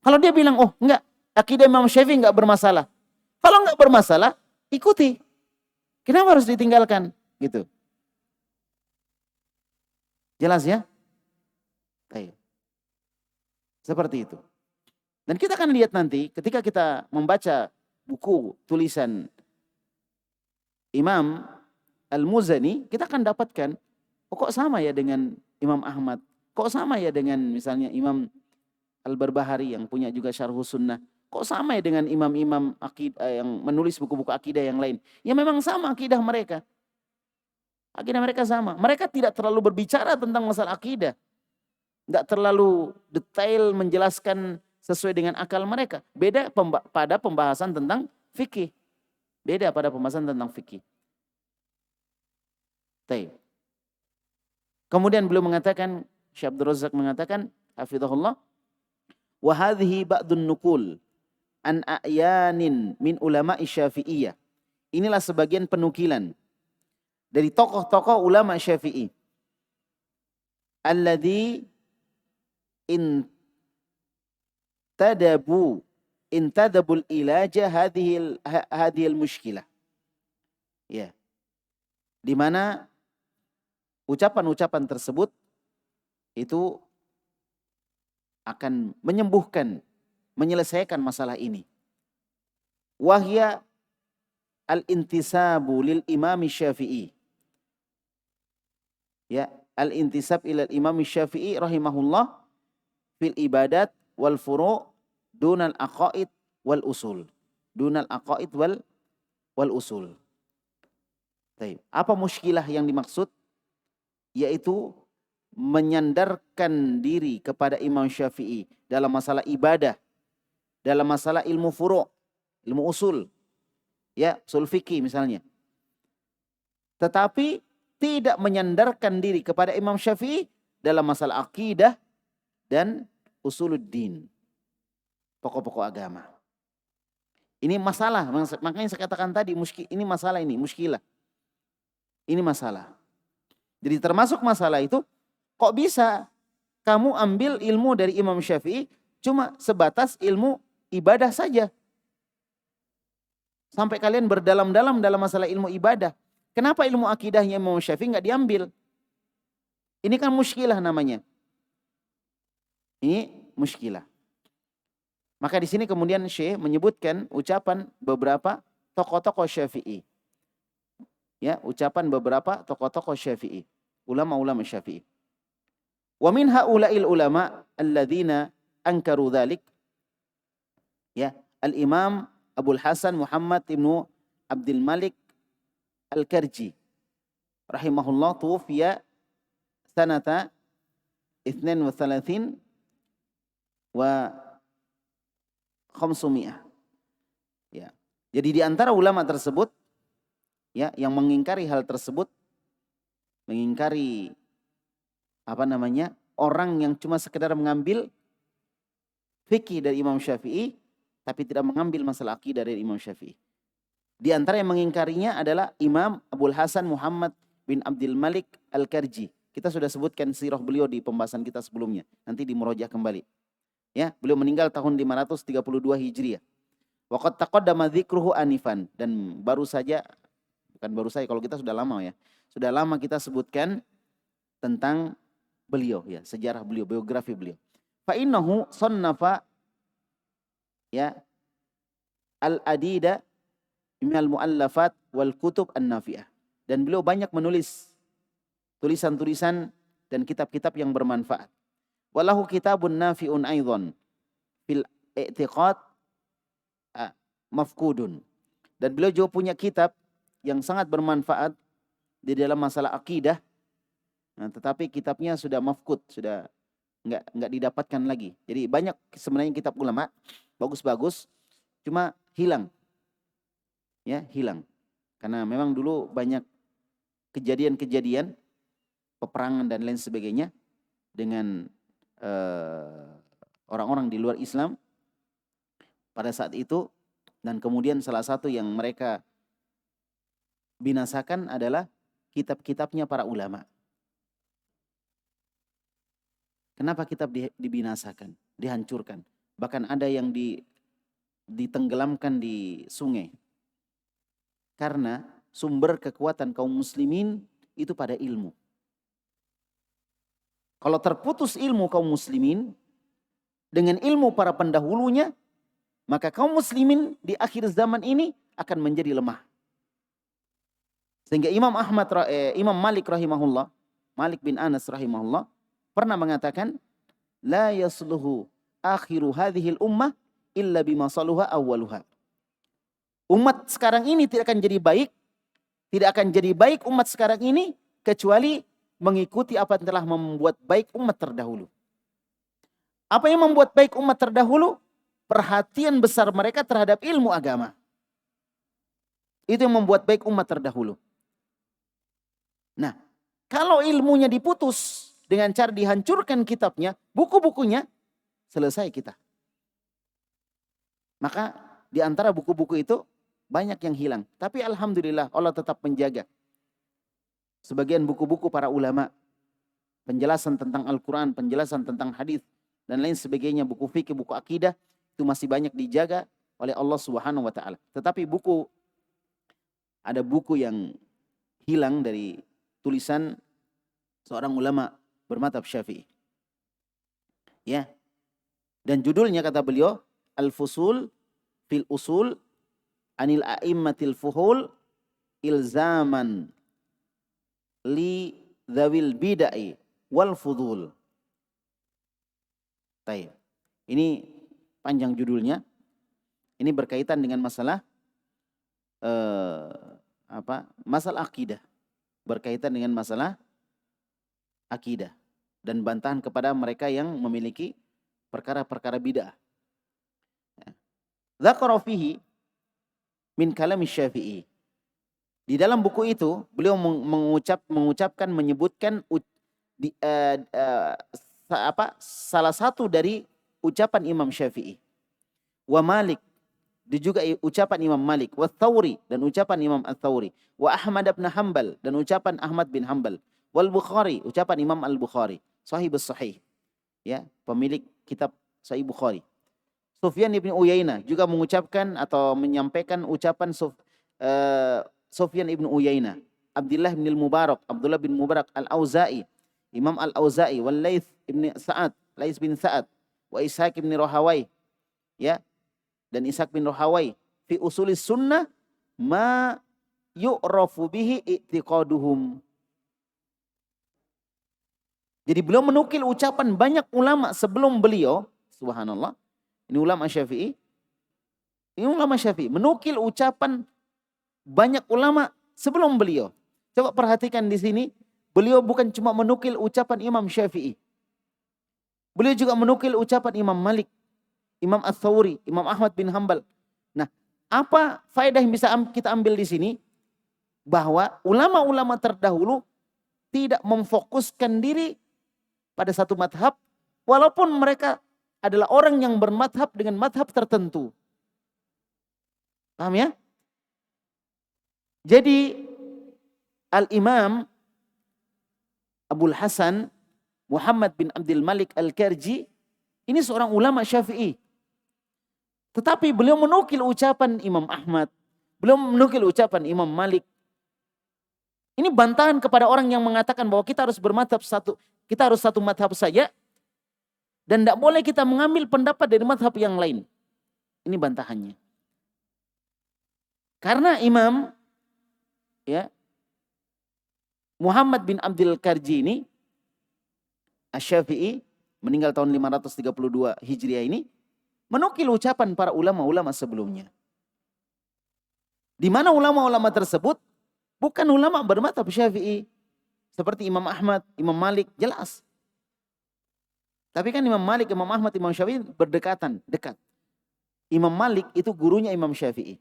Kalau dia bilang, oh enggak, akidah Imam Syafi'i enggak bermasalah. Kalau enggak bermasalah, ikuti. Kenapa harus ditinggalkan? Gitu. Jelas ya? Baik. Seperti itu. Dan kita akan lihat nanti ketika kita membaca buku tulisan Imam Al-Muzani, kita akan dapatkan, oh kok sama ya dengan Imam Ahmad? Kok sama ya dengan misalnya Imam Al-Barbahari yang punya juga Syarhus Sunnah? Kok sama ya dengan imam-imam akidah yang menulis buku-buku akidah yang lain? Ya memang sama akidah mereka. Akidah mereka sama. Mereka tidak terlalu berbicara tentang masalah akidah. Tidak terlalu detail menjelaskan sesuai dengan akal mereka. Beda pada pembahasan tentang fikih. Beda pada pembahasan tentang fikih. Kemudian beliau mengatakan, Syekh Abdul Razak mengatakan, hafizahullah, wa hadhihi ba'dun nukul an a'yanin min ulama Syafi'iyah. Inilah sebagian penukilan dari tokoh-tokoh ulama Syafi'i. Alladzi intadabul ilaja hadhil mushkilah. Ya. Di mana ucapan-ucapan tersebut itu akan menyembuhkan, menyelesaikan masalah ini. Wahya al-intisabu lil imam Syafi'i. Ya, al-intisab ila imam Syafi'i rahimahullah fil ibadat wal furu' dunal aqaid wal usul. Dunal aqaid wal usul. Baik. Apa muskilah yang dimaksud? Yaitu menyandarkan diri kepada Imam Syafi'i dalam masalah ibadah, dalam masalah ilmu furu', ilmu usul, ya, usul fikih misalnya. Tetapi tidak menyandarkan diri kepada Imam Syafi'i dalam masalah akidah dan usuluddin, pokok-pokok agama. Ini masalah, makanya saya katakan tadi ini masalah, ini muskilah. Ini masalah. Jadi termasuk masalah itu, kok bisa kamu ambil ilmu dari Imam Syafi'i cuma sebatas ilmu ibadah saja? Sampai kalian berdalam-dalam dalam masalah ilmu ibadah. Kenapa ilmu akidahnya Imam Syafi'i nggak diambil? Ini kan muskilah namanya. Ini muskilah. Maka di sini kemudian Syekh menyebutkan ucapan beberapa tokoh-tokoh Syafi'i. Ya, ucapan beberapa tokoh-tokoh Syafi'i, ulama-ulama Syafi'i. Wa min haula'il ulama alladzina ankaru dzalik, ya, al-Imam Abdul Hasan Muhammad ibnu Abdul Malik Al-Karji rahimahullah, tuwfiya sanata 32 wa 500. Ya. Jadi di antara ulama tersebut, ya, yang mengingkari hal tersebut, mengingkari orang yang cuma sekedar mengambil fikih dari Imam Syafi'i tapi tidak mengambil masalah akidah dari Imam Syafi'i. Di antara yang mengingkarinya adalah Imam Abdul Hasan Muhammad bin Abdul Malik Al-Karji. Kita sudah sebutkan sirah beliau di pembahasan kita sebelumnya. Nanti dimurojah kembali. Ya, beliau meninggal tahun 532 Hijriah. Waqad taqaddama dzikruhu anifan, dan baru saja, bukan baru saja, kalau kita sudah lama ya. Sudah lama kita sebutkan tentang beliau, ya, sejarah beliau, biografi beliau. Fa innahu sannafa, ya, al-adida minal muallafat wal kutub an-nafi'ah. Dan beliau banyak menulis tulisan-tulisan dan kitab-kitab yang bermanfaat. Walahu kitabun nafi'un aidan fil i'tiqad mafkudun. Dan beliau juga punya kitab yang sangat bermanfaat di dalam masalah akidah. Nah, tetapi kitabnya sudah mafkud, sudah enggak didapatkan lagi. Jadi banyak sebenarnya kitab ulama bagus-bagus, cuma hilang. Ya, hilang. Karena memang dulu banyak kejadian-kejadian peperangan dan lain sebagainya dengan orang-orang di luar Islam, pada saat itu. Dan kemudian salah satu yang mereka binasakan adalah kitab-kitabnya para ulama. Kenapa kitab dibinasakan, dihancurkan? Bahkan ada yang ditenggelamkan di sungai. Karena sumber kekuatan kaum muslimin itu pada ilmu. Kalau terputus ilmu kaum muslimin dengan ilmu para pendahulunya, maka kaum muslimin di akhir zaman ini akan menjadi lemah. Sehingga Imam Malik rahimahullah, Malik bin Anas rahimahullah pernah mengatakan, la yasluhu akhiru hadhil ummah illa bima saluha awwaluha. Umat sekarang ini tidak akan jadi baik umat sekarang ini kecuali mengikuti apa yang telah membuat baik umat terdahulu. Apa yang membuat baik umat terdahulu? Perhatian besar mereka terhadap ilmu agama. Itu yang membuat baik umat terdahulu. Nah, kalau ilmunya diputus dengan cara dihancurkan kitabnya, buku-bukunya, selesai kita. Maka di antara buku-buku itu banyak yang hilang. Tapi alhamdulillah Allah tetap menjaga. Sebagian buku-buku para ulama, penjelasan tentang Al-Quran, penjelasan tentang hadis dan lain sebagainya, buku fikih, buku akidah, itu masih banyak dijaga oleh Allah Subhanahu wa taala. Tetapi ada buku yang hilang dari tulisan seorang ulama bermadzhab Syafi'i. Ya. Dan judulnya kata beliau, Al-Fusul fil Usul anil a'immatil fuhul ilzaman li dzawil bid'ah wal fudul. Baik. Ini panjang judulnya. Ini berkaitan dengan masalah masalah akidah. Berkaitan dengan masalah akidah dan bantahan kepada mereka yang memiliki perkara-perkara bid'ah. Dzakara fihi min kalam Syafi'i. Di dalam buku itu beliau menyebutkan salah satu dari ucapan Imam Syafi'i. Wa Malik, dan juga ucapan Imam Malik, wa Thawri, dan ucapan Imam Al-Thawri, wa Ahmad bin Hanbal, dan ucapan Ahmad bin Hanbal, wal Bukhari, ucapan Imam Al-Bukhari, Sahibus Sahih, ya, pemilik kitab Sahih Bukhari. Sufyan bin Uyainah juga mengucapkan atau menyampaikan ucapan Sufyan bin Uyainah, Abdullah bin Mubarak Al-Auza'i, Imam Al-Auza'i, wal Laits bin Sa'ad, wa Ishaq bin Rahawai, ya, dan Ishaq bin Rahawai, fi usulis sunnah ma yu'rafu bihi i'tiqaduhum. Jadi beliau menukil ucapan banyak ulama sebelum beliau, subhanallah. Ini ulama Syafi'i. Ini ulama Syafi'i menukil ucapan banyak ulama sebelum beliau. Coba perhatikan di sini, beliau bukan cuma menukil ucapan Imam Syafi'i. Beliau juga menukil ucapan Imam Malik, Imam Ats-Tsauri, Imam Ahmad bin Hanbal. Nah, apa faedah yang bisa kita ambil di sini? Bahwa ulama-ulama terdahulu tidak memfokuskan diri pada satu madhab, walaupun mereka adalah orang yang bermadhab dengan madhab tertentu. Paham ya? Jadi Al-Imam Abul Hasan Muhammad bin Abdul Malik Al-Karji ini seorang ulama Syafi'i. Tetapi beliau menukil ucapan Imam Ahmad, beliau menukil ucapan Imam Malik. Ini bantahan kepada orang yang mengatakan bahwa kita harus bermadhab satu madhab saja, dan tidak boleh kita mengambil pendapat dari madhab yang lain. Ini bantahannya. Karena Imam Muhammad bin Abdul Karji ini, Asy-Syafi'i, meninggal tahun 532 Hijriah ini, menukil ucapan para ulama-ulama sebelumnya. Di mana ulama-ulama tersebut bukan ulama bermadhab Syafi'i. Seperti Imam Ahmad, Imam Malik, jelas. Tapi kan Imam Malik, Imam Ahmad, Imam Syafi'i dekat. Imam Malik itu gurunya Imam Syafi'i.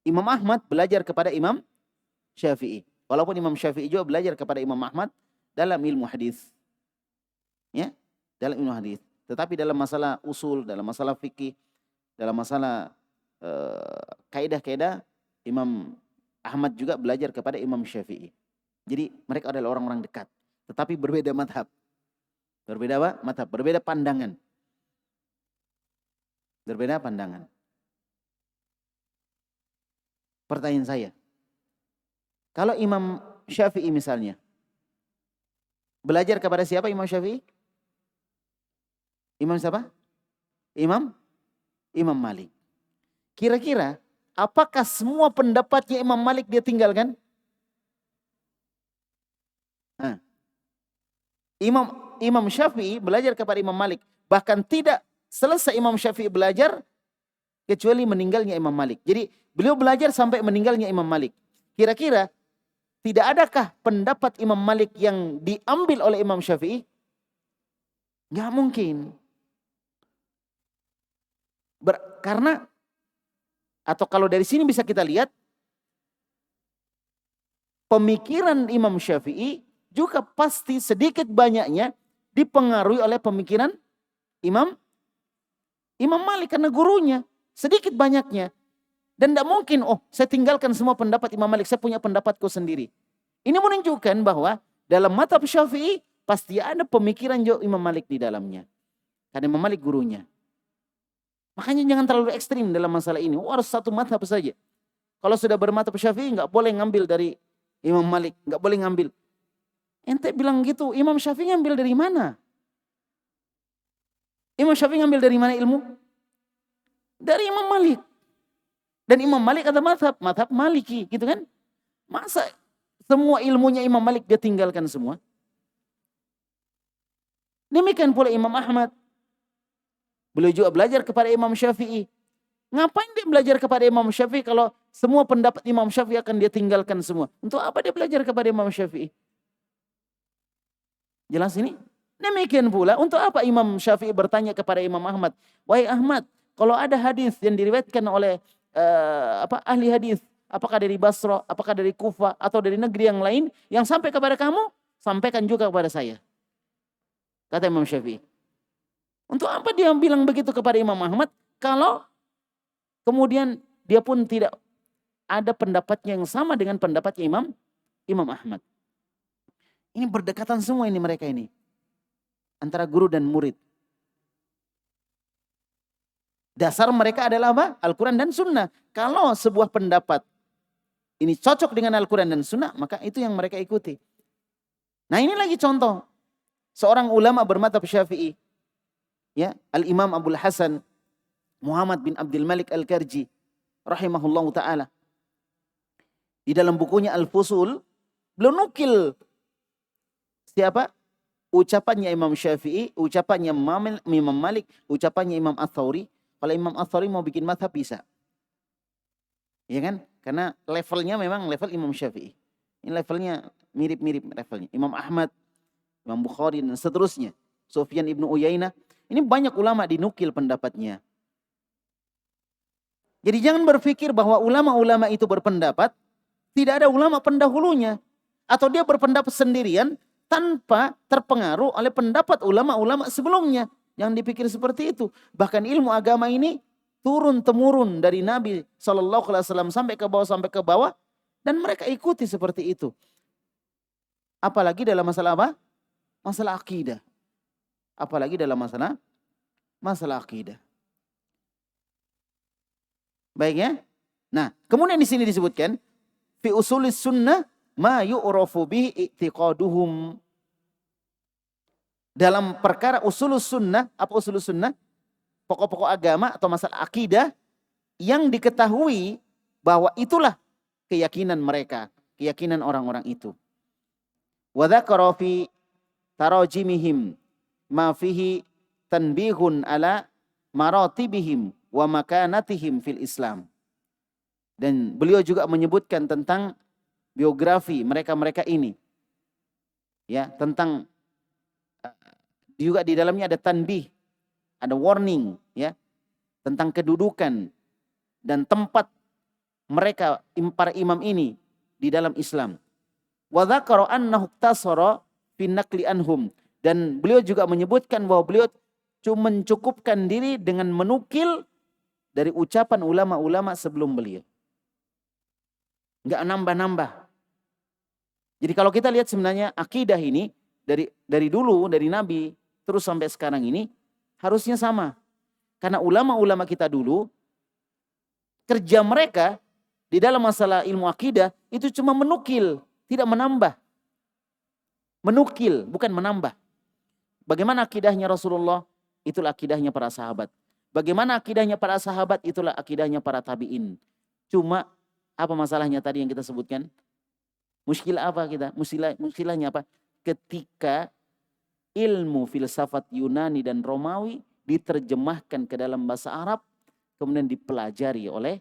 Imam Ahmad belajar kepada Imam Syafi'i. Walaupun Imam Syafi'i juga belajar kepada Imam Ahmad dalam ilmu hadis. Ya, dalam ilmu hadis. Tetapi dalam masalah usul, dalam masalah fikih, dalam masalah kaidah-kaidah, Imam Ahmad juga belajar kepada Imam Syafi'i. Jadi mereka adalah orang-orang dekat, tetapi berbeda madhab. Berbeda apa? Madhab, berbeda pandangan. Berbeda pandangan. Pertanyaan saya, kalau Imam Syafi'i misalnya, belajar kepada siapa Imam Syafi'i? Imam siapa? Imam Malik. Kira-kira apakah semua pendapatnya Imam Malik dia tinggalkan? Nah, Imam Syafi'i belajar kepada Imam Malik. Bahkan tidak selesai Imam Syafi'i belajar kecuali meninggalnya Imam Malik. Jadi beliau belajar sampai meninggalnya Imam Malik. Kira-kira tidak adakah pendapat Imam Malik yang diambil oleh Imam Syafi'i? Nggak mungkin. Karena, atau kalau dari sini bisa kita lihat, pemikiran Imam Syafi'i juga pasti sedikit banyaknya dipengaruhi oleh pemikiran Imam Malik karena gurunya. Sedikit banyaknya. Dan tidak mungkin, saya tinggalkan semua pendapat Imam Malik, saya punya pendapatku sendiri. Ini menunjukkan bahwa dalam mazhab Syafi'i pasti ada pemikiran Imam Malik di dalamnya. Karena Imam Malik gurunya. Makanya jangan terlalu ekstrim dalam masalah ini. Harus satu mazhab saja. Kalau sudah bermazhab Syafi'i nggak boleh ngambil dari Imam Malik, nggak boleh ngambil. Ente bilang gitu, Imam Syafi'i ngambil dari mana? Imam Syafi'i ngambil dari mana ilmu? Dari Imam Malik. Dan Imam Malik ada mazhab Maliki, gitu kan? Masa semua ilmunya Imam Malik dia tinggalkan semua? Demikian pula Imam Ahmad. Beliau juga belajar kepada Imam Syafi'i. Ngapain dia belajar kepada Imam Syafi'i kalau semua pendapat Imam Syafi'i akan dia tinggalkan semua? Untuk apa dia belajar kepada Imam Syafi'i? Jelas ini? Demikian pula untuk apa Imam Syafi'i bertanya kepada Imam Ahmad, wahai Ahmad, kalau ada hadis yang diriwayatkan oleh ahli hadis, apakah dari Basra, apakah dari Kufah atau dari negeri yang lain yang sampai kepada kamu, sampaikan juga kepada saya. Kata Imam Syafi'i. Untuk apa dia bilang begitu kepada Imam Ahmad kalau kemudian dia pun tidak ada pendapatnya yang sama dengan pendapatnya Imam Ahmad. Ini berdekatan semua ini mereka ini. Antara guru dan murid. Dasar mereka adalah apa? Al-Quran dan Sunnah. Kalau sebuah pendapat ini cocok dengan Al-Quran dan Sunnah, maka itu yang mereka ikuti. Nah ini lagi contoh. Seorang ulama bermadzhab Syafi'i. Ya, Al-Imam Abul Hasan Muhammad bin Abdul Malik Al-Karji rahimahullahu ta'ala. Di dalam bukunya Al-Fusul, beliau nukil siapa? Ucapannya Imam Syafi'i, ucapannya Imam Malik, ucapannya Imam Ats-Tsauri. Kalau Imam Ats-Tsauri mau bikin mazhab bisa. Ya kan? Karena levelnya memang level Imam Syafi'i. Ini levelnya mirip-mirip levelnya. Imam Ahmad, Imam Bukhari dan seterusnya. Sufyan ibnu Uyainah. Ini banyak ulama dinukil pendapatnya. Jadi jangan berpikir bahwa ulama-ulama itu berpendapat, tidak ada ulama pendahulunya. Atau dia berpendapat sendirian tanpa terpengaruh oleh pendapat ulama-ulama sebelumnya. Yang dipikir seperti itu. Bahkan ilmu agama ini turun-temurun dari Nabi SAW sampai ke bawah. Dan mereka ikuti seperti itu. Apalagi dalam masalah apa? Masalah akidah. Apalagi dalam masalah akidah. Baik ya. Nah, kemudian di sini disebutkan fi usulis sunnah ma yu'rafu bihi i'tiqaduhum. Dalam perkara usulus sunnah, apa usulus sunnah? Pokok-pokok agama atau masalah akidah yang diketahui bahwa itulah keyakinan mereka, keyakinan orang-orang itu. Wa dzakara fi tarajimihim ma fihi tanbihun ala maratibihim wa makanatihim fil Islam. Dan beliau juga menyebutkan tentang biografi mereka-mereka ini. Ya, tentang juga di dalamnya ada tanbih, ada warning ya, tentang kedudukan dan tempat mereka para imam ini di dalam Islam. Wa dzakara annahu iktasara fi naqli anhum. Dan beliau juga menyebutkan bahwa beliau cuma mencukupkan diri dengan menukil dari ucapan ulama-ulama sebelum beliau. Enggak nambah-nambah. Jadi kalau kita lihat sebenarnya akidah ini dari dulu, dari Nabi terus sampai sekarang ini harusnya sama. Karena ulama-ulama kita dulu, kerja mereka di dalam masalah ilmu akidah itu cuma menukil, tidak menambah. Menukil, bukan menambah. Bagaimana akidahnya Rasulullah, itulah akidahnya para sahabat. Bagaimana akidahnya para sahabat, itulah akidahnya para tabi'in. Cuma apa masalahnya tadi yang kita sebutkan? Muskilah apa kita? Muskilahnya apa? Ketika ilmu filsafat Yunani dan Romawi diterjemahkan ke dalam bahasa Arab, kemudian dipelajari oleh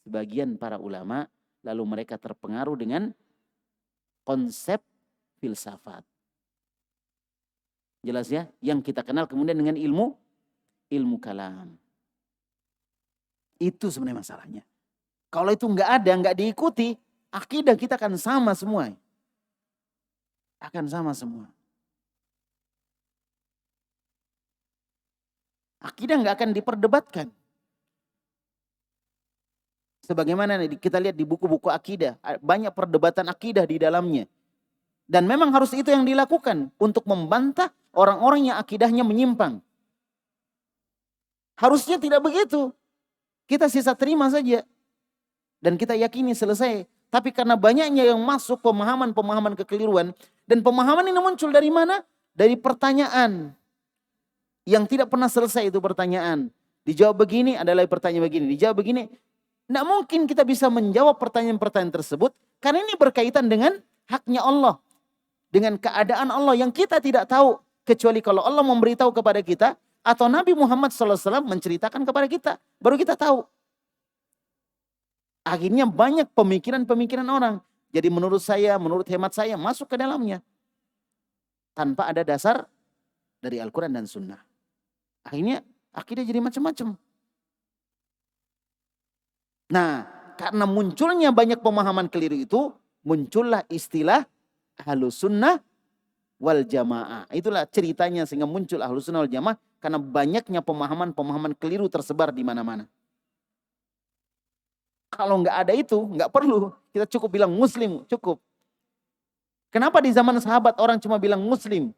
sebagian para ulama, lalu mereka terpengaruh dengan konsep filsafat. Jelas ya? Yang kita kenal kemudian dengan ilmu kalam. Itu sebenarnya masalahnya. Kalau itu enggak ada, enggak diikuti, akidah kita akan sama semua. Akan sama semua. Akidah enggak akan diperdebatkan. Sebagaimana kita lihat di buku-buku akidah, banyak perdebatan akidah di dalamnya. Dan memang harus itu yang dilakukan untuk membantah orang-orang yang akidahnya menyimpang. Harusnya tidak begitu. Kita sisa terima saja. Dan kita yakini selesai. Tapi karena banyaknya yang masuk pemahaman-pemahaman kekeliruan. Dan pemahaman ini muncul dari mana? Dari pertanyaan. Yang tidak pernah selesai itu pertanyaan. Dijawab begini, ada lagi pertanyaan begini. Dijawab begini. Tidak mungkin kita bisa menjawab pertanyaan-pertanyaan tersebut. Karena ini berkaitan dengan haknya Allah. Dengan keadaan Allah yang kita tidak tahu. Kecuali kalau Allah memberitahu kepada kita. Atau Nabi Muhammad SAW menceritakan kepada kita. Baru kita tahu. Akhirnya banyak pemikiran-pemikiran orang. Jadi menurut saya, menurut hemat saya masuk ke dalamnya. Tanpa ada dasar dari Al-Quran dan Sunnah. Akhirnya akidah jadi macam-macam. Nah, karena munculnya banyak pemahaman keliru itu, muncullah istilah Ahlus Sunnah wal Jamaah. Itulah ceritanya sehingga muncul Ahlus Sunnah wal Jamaah karena banyaknya pemahaman-pemahaman keliru tersebar di mana-mana. Kalau nggak ada itu, nggak perlu. Kita cukup bilang Muslim, cukup. Kenapa di zaman sahabat orang cuma bilang Muslim?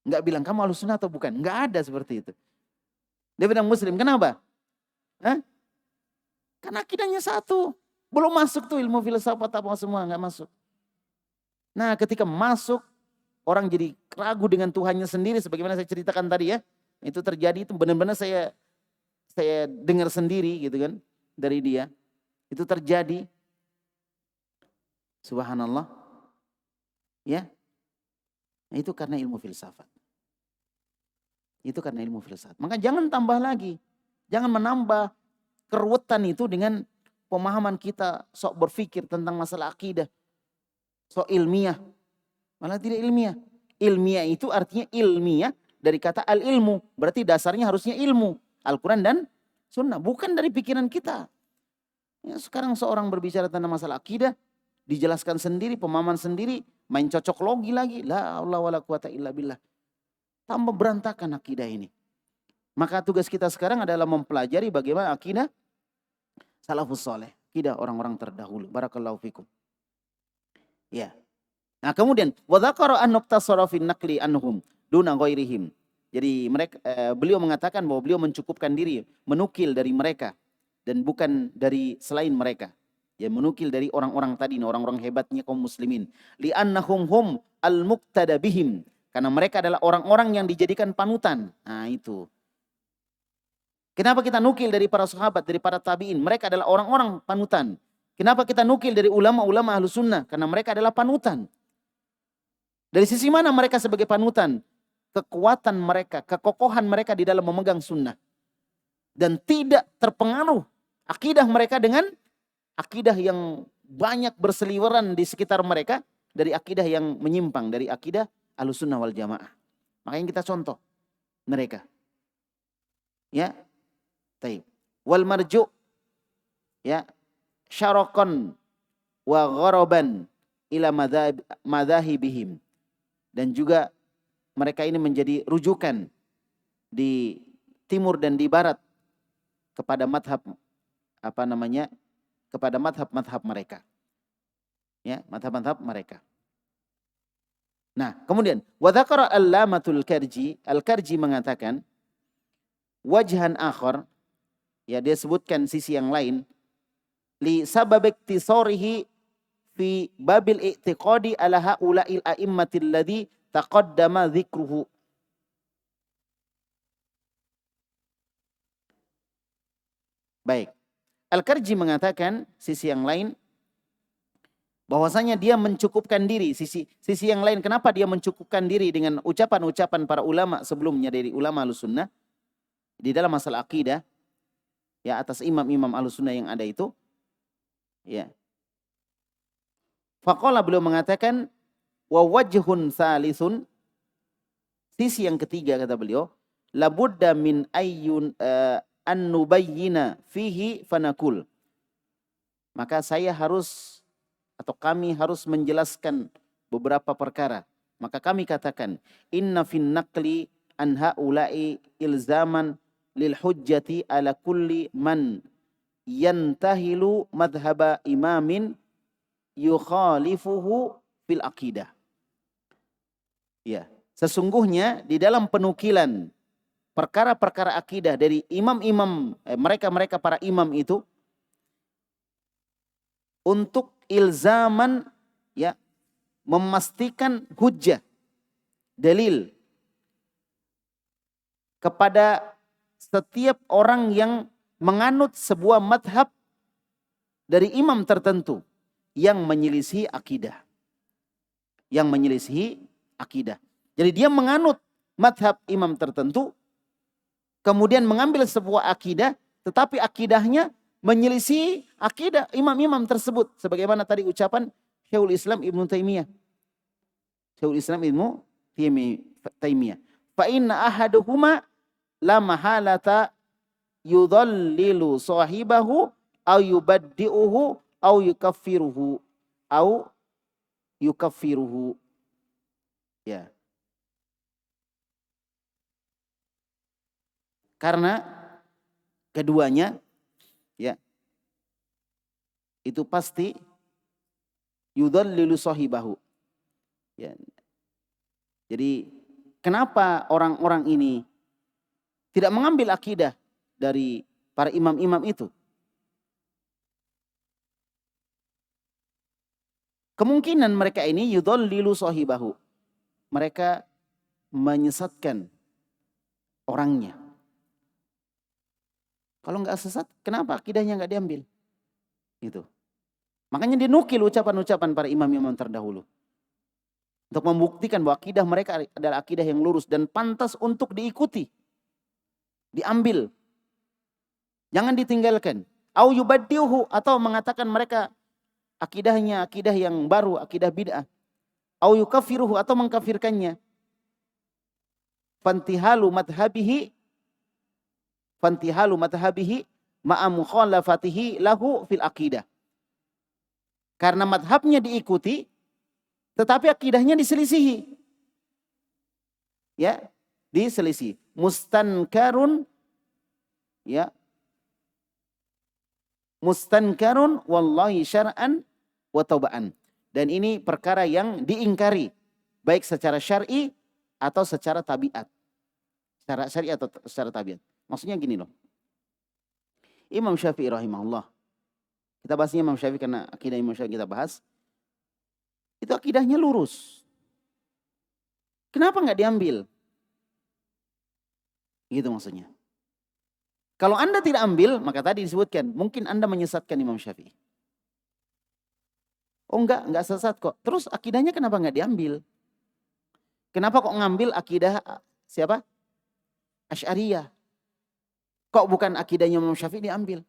Nggak bilang kamu Ahlus Sunnah atau bukan? Nggak ada seperti itu. Dia bilang Muslim, kenapa? Hah? Karena akidahnya satu. Belum masuk tuh ilmu filsafat apa semua, nggak masuk. Nah ketika masuk, orang jadi ragu dengan Tuhannya sendiri. Sebagaimana saya ceritakan tadi ya. Itu terjadi, itu benar-benar saya dengar sendiri gitu kan. Dari dia. Itu terjadi. Subhanallah. Ya. Nah, itu karena ilmu filsafat. Itu karena ilmu filsafat. Maka jangan tambah lagi. Jangan menambah keruwetan itu dengan pemahaman kita sok berpikir tentang masalah akidah. Sok ilmiah. Malah tidak ilmiah. Ilmiah itu artinya ilmiah dari kata al-ilmu. Berarti dasarnya harusnya ilmu. Al-Quran dan Sunnah. Bukan dari pikiran kita. Ya, sekarang seorang berbicara tentang masalah akidah. Dijelaskan sendiri, pemahaman sendiri. Main cocok logi lagi. La haula wala quwata illa billah. Tambah berantakan akidah ini. Maka tugas kita sekarang adalah mempelajari bagaimana akidah salafus saleh. Akidah orang-orang terdahulu. Barakallahu fikum. Ya. Nah kemudian wa dzakara an nuqtasara fi naqli anhum duna ghairihim. Jadi beliau mengatakan bahwa beliau mencukupkan diri menukil dari mereka dan bukan dari selain mereka. Ya menukil dari orang-orang tadi, orang-orang hebatnya kaum muslimin. Li'annahum hum al-muqtada bihim. Karena mereka adalah orang-orang yang dijadikan panutan. Nah itu. Kenapa kita nukil dari para sahabat, dari para tabi'in? Mereka adalah orang-orang panutan. Kenapa kita nukil dari ulama-ulama Ahlus Sunnah? Karena mereka adalah panutan. Dari sisi mana mereka sebagai panutan? Kekuatan mereka, kekokohan mereka di dalam memegang sunnah. Dan tidak terpengaruh akidah mereka dengan akidah yang banyak berseliweran di sekitar mereka. Dari akidah yang menyimpang, dari akidah Ahlus Sunnah wal Jamaah. Makanya kita contoh mereka. Ya. Taib. Wal marju' ya syaraqan wa gharaban ila madhahibihim. Dan juga mereka ini menjadi rujukan di timur dan di barat kepada madhab kepada madhab mereka. Ya, madhab mereka. Nah, kemudian wa dzakara al-Allamatul Karji, Al-Karji mengatakan wajhan akhar, ya dia sebutkan sisi yang lain, li sabab iktisarihi fi babil i'tiqadi ala haula'il a'immatil ladzi taqaddama dzikruhu. Baik. Al-Karji mengatakan sisi yang lain bahwasanya dia mencukupkan diri, sisi yang lain kenapa dia mencukupkan diri dengan ucapan-ucapan para ulama sebelumnya dari ulama Ahlussunnah di dalam masalah akidah, ya atas imam-imam Ahlussunnah yang ada itu, ya. Faqala beliau mengatakan wa wajhun salisun, sisi yang ketiga kata beliau, labudda min ayyun an nubayyina fihi fanakul. Maka saya harus atau kami harus menjelaskan beberapa perkara. Maka kami katakan inna fin naqli an haula'i ilzaman lil hujjati ala kulli man yantahilu madhhaba imamin yukhalifuhu fil aqidah. Ya, sesungguhnya di dalam penukilan perkara-perkara akidah dari imam-imam mereka para imam itu untuk ilzaman, ya, memastikan hujjah, dalil kepada setiap orang yang menganut sebuah madhab dari imam tertentu yang menyelisihi akidah. Yang menyelisihi akidah. Jadi dia menganut madhab imam tertentu, kemudian mengambil sebuah akidah, tetapi akidahnya menyelisih akidah imam-imam tersebut. Sebagaimana tadi ucapan Syekhul Islam Ibnu Taimiyah. Syekhul Islam Ibnu Taimiyah. Fa inna ahaduhuma la mahalata yudhallilu sahibahu au yubaddi'uhu au yukaffiruhu. Ya. Karena keduanya, ya, itu pasti yudhallilu sahibahu. Ya. Jadi kenapa orang-orang ini tidak mengambil akidah dari para imam-imam itu? Kemungkinan mereka ini yudhallilu sahibahu. Mereka menyesatkan orangnya. Kalau nggak sesat, kenapa akidahnya nggak diambil? Gitu. Makanya dinukil ucapan-ucapan para imam-imam terdahulu. Untuk membuktikan bahwa akidah mereka adalah akidah yang lurus dan pantas untuk diikuti. Diambil. Jangan ditinggalkan. Au yubaddiuhu, atau mengatakan mereka akidahnya akidah yang baru, akidah bid'ah. Au yukaffiruhu, atau mengkafirkannya. Fantihalu madhabihi ma'a mukhalafatihi lahu fil aqidah. Karena madhabnya diikuti, tetapi akidahnya diselisihi. Ya, diselisih. Mustankarun, ya, mustankarun wallahi syar'an wa tauba'an. Dan ini perkara yang diingkari, baik secara syar'i atau secara tabiat. Secara syar'i atau secara tabiat. Maksudnya gini loh. Imam Syafi'i rahimahullah. Kita bahasnya Imam Syafi'i karena akidah Imam Syafi'i kita bahas. Itu akidahnya lurus. Kenapa nggak diambil? Gitu maksudnya. Kalau Anda tidak ambil, maka tadi disebutkan, mungkin Anda menyesatkan Imam Syafi'i. Oh enggak sesat kok. Terus akidahnya kenapa nggak diambil? Kenapa kok ngambil akidah siapa? Asy'ariyah. Kok bukan akidahnya Imam Syafi'i diambil?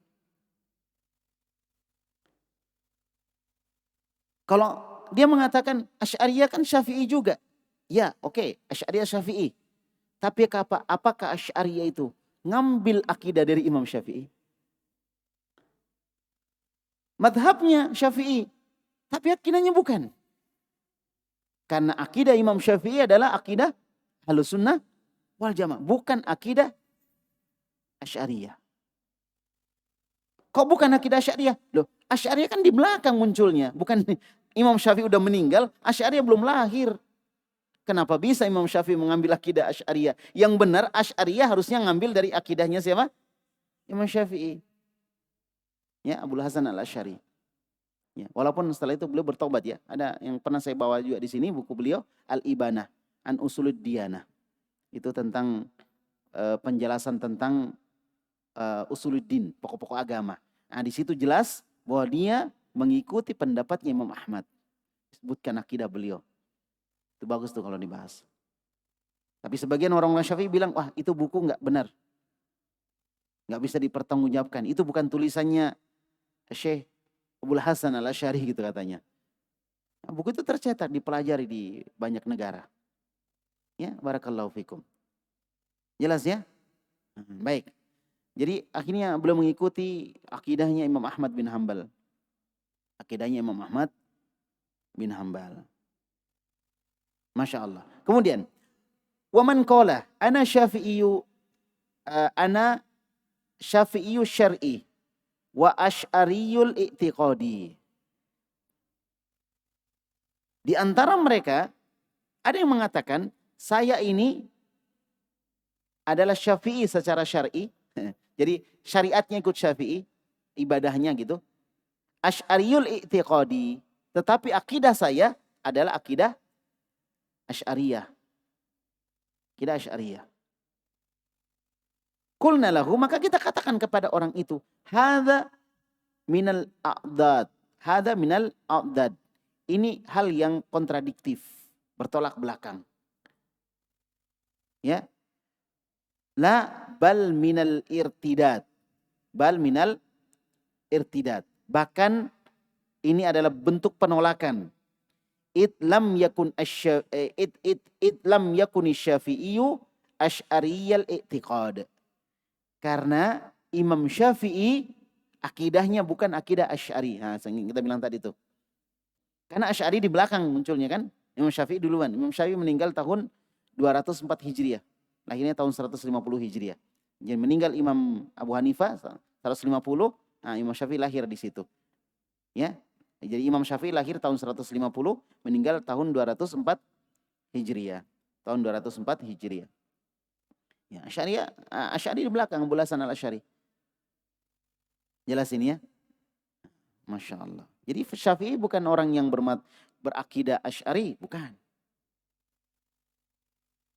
Kalau dia mengatakan Asy'ariyah kan Syafi'i juga. Ya, oke, Asy'ariyah Syafi'i. Tapi apakah Asy'ariyah itu ngambil akidah dari Imam Syafi'i? Madhabnya Syafi'i, tapi akidahnya bukan. Karena akidah Imam Syafi'i adalah akidah Ahlussunnah wal Jamaah, bukan akidah Asy'ariyah. Kok bukan akidah Asy'ariyah? Loh, Asy'ariyah kan di belakang munculnya. Bukan Imam Syafi'i udah meninggal, Asy'ariyah belum lahir. Kenapa bisa Imam Syafi'i mengambil akidah Asy'ariyah? Yang benar Asy'ariyah harusnya ngambil dari akidahnya siapa? Imam Syafi'i. Ya, Abul Hasan Al-Asy'ari. Ya, walaupun setelah itu beliau bertobat ya. Ada yang pernah saya bawa juga di sini buku beliau Al-Ibanah an Usulud Diyanah. Itu tentang penjelasan tentang usuluddin, pokok-pokok agama. Nah, di situ jelas bahwa dia mengikuti pendapatnya Imam Ahmad. Sebutkan akidah beliau. Itu bagus tuh kalau dibahas. Tapi sebagian orang-orang Syafi'i bilang, wah itu buku nggak benar. Nggak bisa dipertanggungjawabkan. Itu bukan tulisannya Syekh Abul Hasan Al-Asy'ari gitu katanya. Nah, buku itu tercetak, dipelajari di banyak negara. Ya, barakallahu fikum. Jelas ya? Baik. Jadi akhirnya beliau mengikuti akidahnya Imam Ahmad bin Hambal. Akidahnya Imam Ahmad bin Hambal. Masya Allah. Kemudian, waman qala ana syafi'iyyu syar'i wa asy'ariyul i'tiqadi. Di antara mereka ada yang mengatakan saya ini adalah Syafi'i secara syar'i. Jadi syariatnya ikut Syafi'i, ibadahnya gitu. Asy'ariyul i'tiqadi, tetapi akidah saya adalah akidah Asy'ariyah. Akidah Asy'ariyah. Qulna lahu, maka kita katakan kepada orang itu, hadza minal a'dad. Hadza minal a'dad. Ini hal yang kontradiktif, bertolak belakang. Ya. La bal minal irtidad. Bal minal irtidad. Bahkan ini adalah bentuk penolakan. It lam yakun Syafi'iyyu asy'ariyal i'tiqad. Karena Imam Syafi'i akidahnya bukan akidah Asy'ari. Nah, kita bilang tadi itu. Karena Asy'ari di belakang munculnya kan. Imam Syafi'i duluan. Imam Syafi'i meninggal tahun 204 Hijriah. Lahirnya tahun 150 Hijriah. Jadi meninggal Imam Abu Hanifah 150, nah Imam Syafi'i lahir di situ. Ya. Jadi Imam Syafi'i lahir tahun 150, meninggal tahun 204 Hijriah. Tahun 204 Hijriah. Ya, Asy'ari di belakang, Abul Hasan Al-Asy'ari. Jelas ini ya? Masya Allah. Jadi Syafi'i bukan orang yang berakidah Asy'ari, bukan.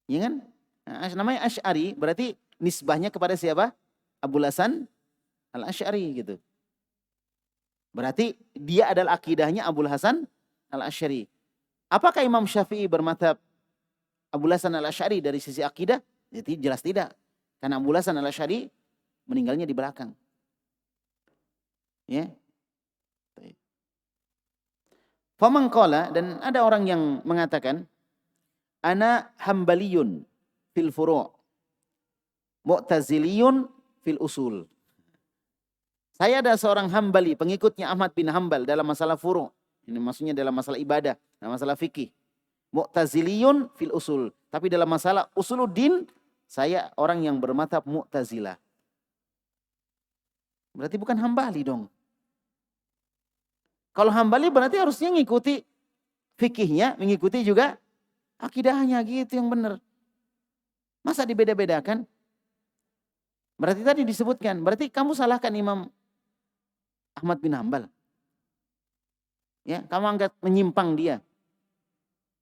Ya kan? Nah, namanya Asy'ari berarti nisbahnya kepada siapa? Abul Hasan Al-Asy'ari gitu. Berarti dia adalah akidahnya Abul Hasan Al-Asy'ari. Apakah Imam Syafi'i bermadzhab Abul Hasan Al-Asy'ari dari sisi akidah? Jadi jelas tidak. Karena Abul Hasan Al-Asy'ari meninggalnya di belakang. Ya. Faman qala, dan ada orang yang mengatakan ana hambaliyun fil furu', mu'taziliyun fil usul. Saya ada seorang Hambali, pengikutnya Ahmad bin Hambal dalam masalah furu'. Ini maksudnya dalam masalah ibadah, dalam masalah fikih. Mu'taziliyun fil usul. Tapi dalam masalah usuluddin, saya orang yang bermadzhab Mu'tazilah. Berarti bukan Hambali dong. Kalau Hambali berarti harusnya mengikuti fikihnya, mengikuti juga akidahnya, gitu yang benar. Masa dibeda-bedakan? Berarti tadi disebutkan, berarti kamu salahkan Imam Ahmad bin Hambal. Ya, kamu anggap menyimpang dia.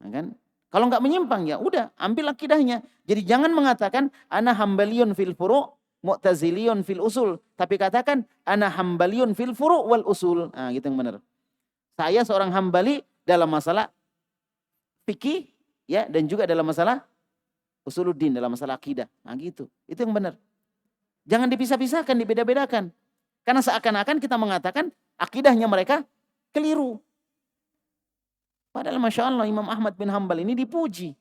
Nah, kan? Kalau enggak menyimpang ya udah, ambil akidahnya. Jadi jangan mengatakan ana hambaliyun fil furu', mu'taziliyun fil usul, tapi katakan ana hambaliyun fil furu' wal usul. Nah, gitu yang benar. Saya seorang Hambali dalam masalah fikih ya, dan juga dalam masalah usuluddin, dalam masalah akidah. Nah, gitu. Itu yang benar. Jangan dipisah-pisahkan, dibeda-bedakan. Karena seakan-akan kita mengatakan akidahnya mereka keliru. Padahal Masya Allah Imam Ahmad bin Hambal ini dipuji.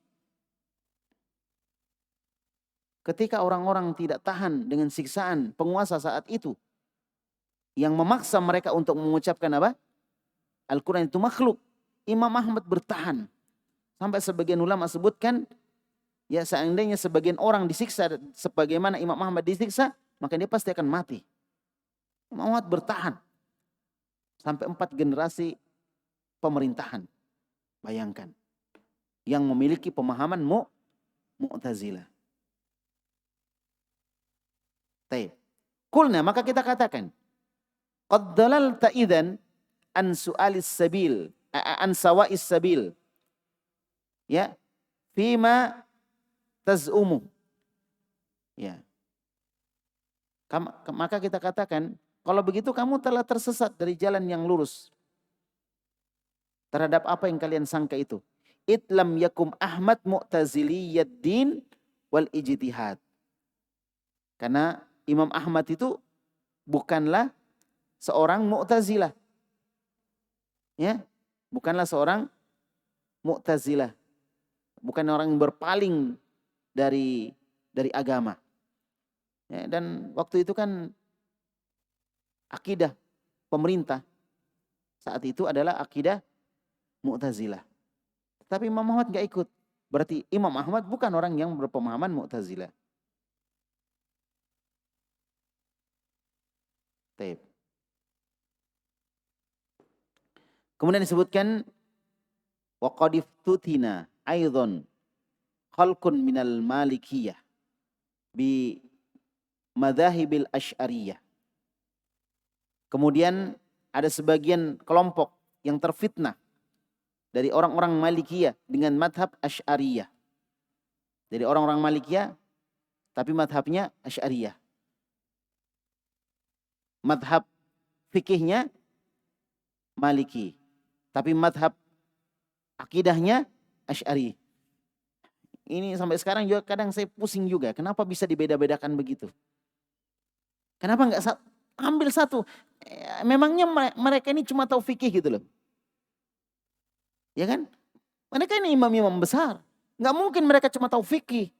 Ketika orang-orang tidak tahan dengan siksaan penguasa saat itu, yang memaksa mereka untuk mengucapkan apa? Al-Quran itu makhluk. Imam Ahmad bertahan. Sampai sebagian ulama sebutkan, ya seandainya sebagian orang disiksa sebagaimana Imam Ahmad disiksa, maka dia pasti akan mati. Imam Ahmad bertahan sampai 4 generasi pemerintahan. Bayangkan. Yang memiliki pemahaman Mu'tazilah. Taib. Kulna, maka kita katakan, qad dalalta idzan an su'alis sabil, an sawa'is sabil. Ya, fima taz'umu. Ya. Maka kita katakan, kalau begitu kamu telah tersesat dari jalan yang lurus. Terhadap apa yang kalian sangka itu. Itlam yakum Ahmad mu'taziliyyad din wal ijtihad. Karena Imam Ahmad itu bukanlah seorang Mu'tazilah. Ya, bukanlah seorang Mu'tazilah. Bukan orang yang berpaling dari agama. Ya, dan waktu itu kan akidah pemerintah saat itu adalah akidah Mu'tazilah. Tapi Imam Ahmad gak ikut. Berarti Imam Ahmad bukan orang yang berpemahaman Mu'tazilah. Taib. Kemudian disebutkan wa qad iftutina aidan khalqun minal malikiyah bi madhahibil asy'ariyah. Kemudian ada sebagian kelompok yang terfitnah dari orang-orang Malikiyah dengan madhab Asy'ariyah. Jadi orang-orang Malikiyah tapi madhabnya Asy'ariyah. Madhab fikihnya Maliki. Tapi madhab akidahnya Asy'ari. Ini sampai sekarang juga kadang saya pusing juga. Kenapa bisa dibeda-bedakan begitu? Kenapa enggak ambil satu? Memangnya mereka ini cuma tahu fikih gitu loh. Ya kan? Mereka ini imam-imam besar. Enggak mungkin mereka cuma tahu fikih.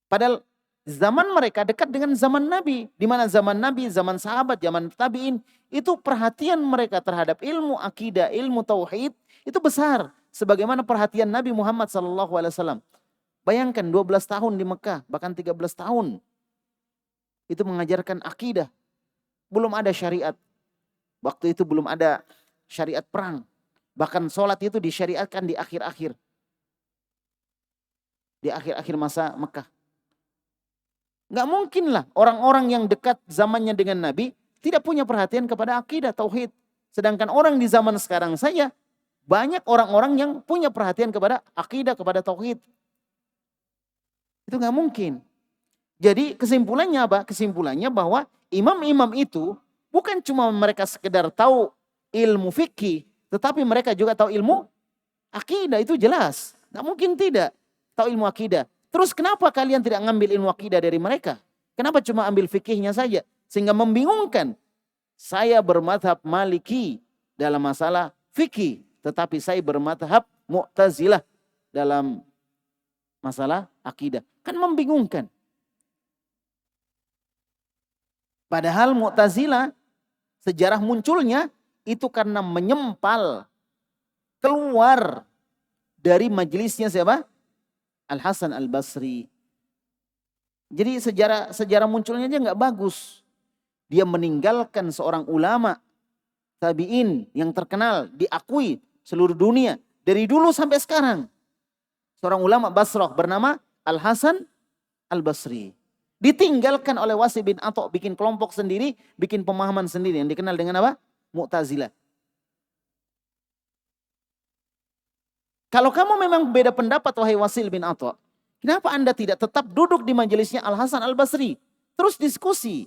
Padahal zaman mereka dekat dengan zaman Nabi. Di mana zaman Nabi, zaman sahabat, zaman tabi'in. Itu perhatian mereka terhadap ilmu akidah, ilmu tauhid. Itu besar. Sebagaimana perhatian Nabi Muhammad SAW. Bayangkan 12 tahun di Mekah. Bahkan 13 tahun. Itu mengajarkan akidah. Belum ada syariat. Waktu itu belum ada syariat perang. Bahkan sholat itu disyariatkan di akhir-akhir. Di akhir-akhir masa Mekah. Nggak mungkin lah orang-orang yang dekat zamannya dengan Nabi tidak punya perhatian kepada akidah, tauhid. Sedangkan orang di zaman sekarang saja banyak orang-orang yang punya perhatian kepada akidah, kepada tauhid. Itu nggak mungkin. Jadi kesimpulannya apa? Kesimpulannya bahwa imam-imam itu bukan cuma mereka sekedar tahu ilmu fikih, tetapi mereka juga tahu ilmu akidah, itu jelas. Nggak mungkin tidak tahu ilmu akidah. Terus kenapa kalian tidak ngambil ilmu akidah dari mereka? Kenapa cuma ambil fikihnya saja? Sehingga membingungkan. Saya bermadhab Maliki dalam masalah fikih. Tetapi saya bermadhab Mu'tazilah dalam masalah akidah. Kan membingungkan. Padahal Mu'tazilah sejarah munculnya itu karena menyempal keluar dari majelisnya siapa? Al-Hasan Al-Basri. Jadi sejarah munculnya aja nggak bagus. Dia meninggalkan seorang ulama tabi'in yang terkenal, diakui seluruh dunia dari dulu sampai sekarang. Seorang ulama Basrah bernama Al-Hasan Al-Basri. Ditinggalkan oleh Wasi bin Atha, bikin kelompok sendiri, bikin pemahaman sendiri yang dikenal dengan apa? Mu'tazilah. Kalau kamu memang beda pendapat wahai Wasil bin Atha, kenapa Anda tidak tetap duduk di majelisnya Al-Hasan Al-Basri? Terus diskusi.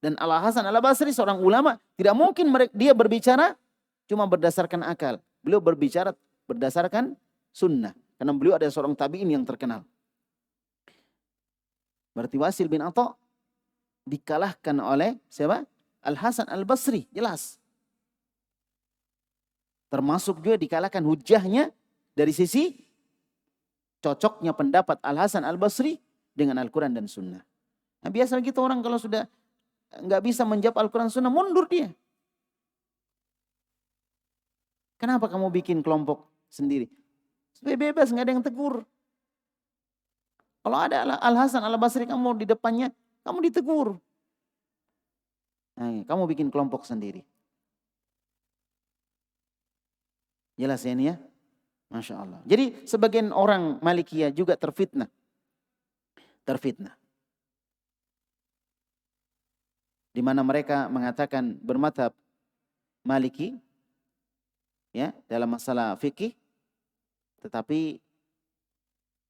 Dan Al-Hasan Al-Basri seorang ulama, tidak mungkin dia berbicara cuma berdasarkan akal. Beliau berbicara berdasarkan sunnah. Karena beliau ada seorang tabi'in yang terkenal. Berarti Wasil bin Atha dikalahkan oleh siapa? Al-Hasan Al-Basri, jelas. Termasuk juga dikalahkan hujahnya dari sisi cocoknya pendapat Al-Hasan Al-Basri dengan Al-Quran dan Sunnah. Nah, biasa gitu orang kalau sudah nggak bisa menjawab Al-Quran Sunnah, mundur dia. Kenapa kamu bikin kelompok sendiri? Supaya bebas, nggak ada yang tegur. Kalau ada Al-Hasan Al-Basri kamu di depannya, kamu ditegur. Nah, kamu bikin kelompok sendiri. Jelas ya ini ya? Masya Allah. Jadi sebagian orang Malikiyah juga terfitnah. Di mana mereka mengatakan bermadhab Maliki ya dalam masalah fikih, tetapi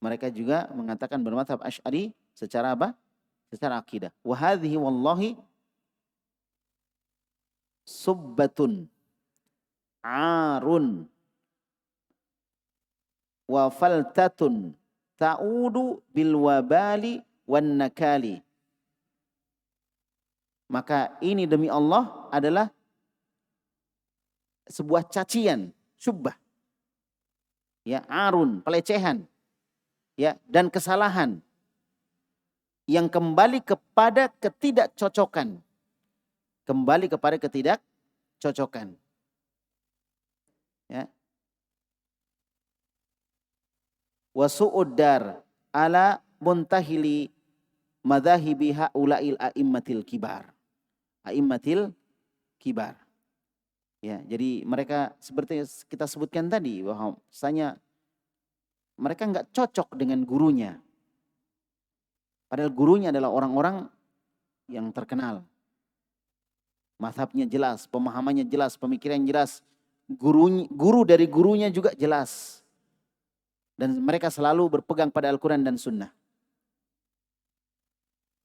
mereka juga mengatakan bermadhab Asy'ari secara apa? Secara akidah. Wa hadhihi wallahi subbatun arun wa faltatun ta'udu bil wabali wan nakali. Maka ini demi Allah adalah sebuah cacian, syubbah. Ya, arun, pelecehan. Ya, dan kesalahan yang kembali kepada ketidakcocokan. Kembali kepada ketidakcocokan. Ya. Wasu'uddar ala muntahili madhahibi haula'il a'immatil kibar. A'immatil kibar. Ya, jadi mereka seperti kita sebutkan tadi bahwasanya mereka enggak cocok dengan gurunya. Padahal gurunya adalah orang-orang yang terkenal. Mazhabnya jelas, pemahamannya jelas, pemikiran jelas. Guru dari gurunya juga jelas. Dan mereka selalu berpegang pada Al-Quran dan Sunnah.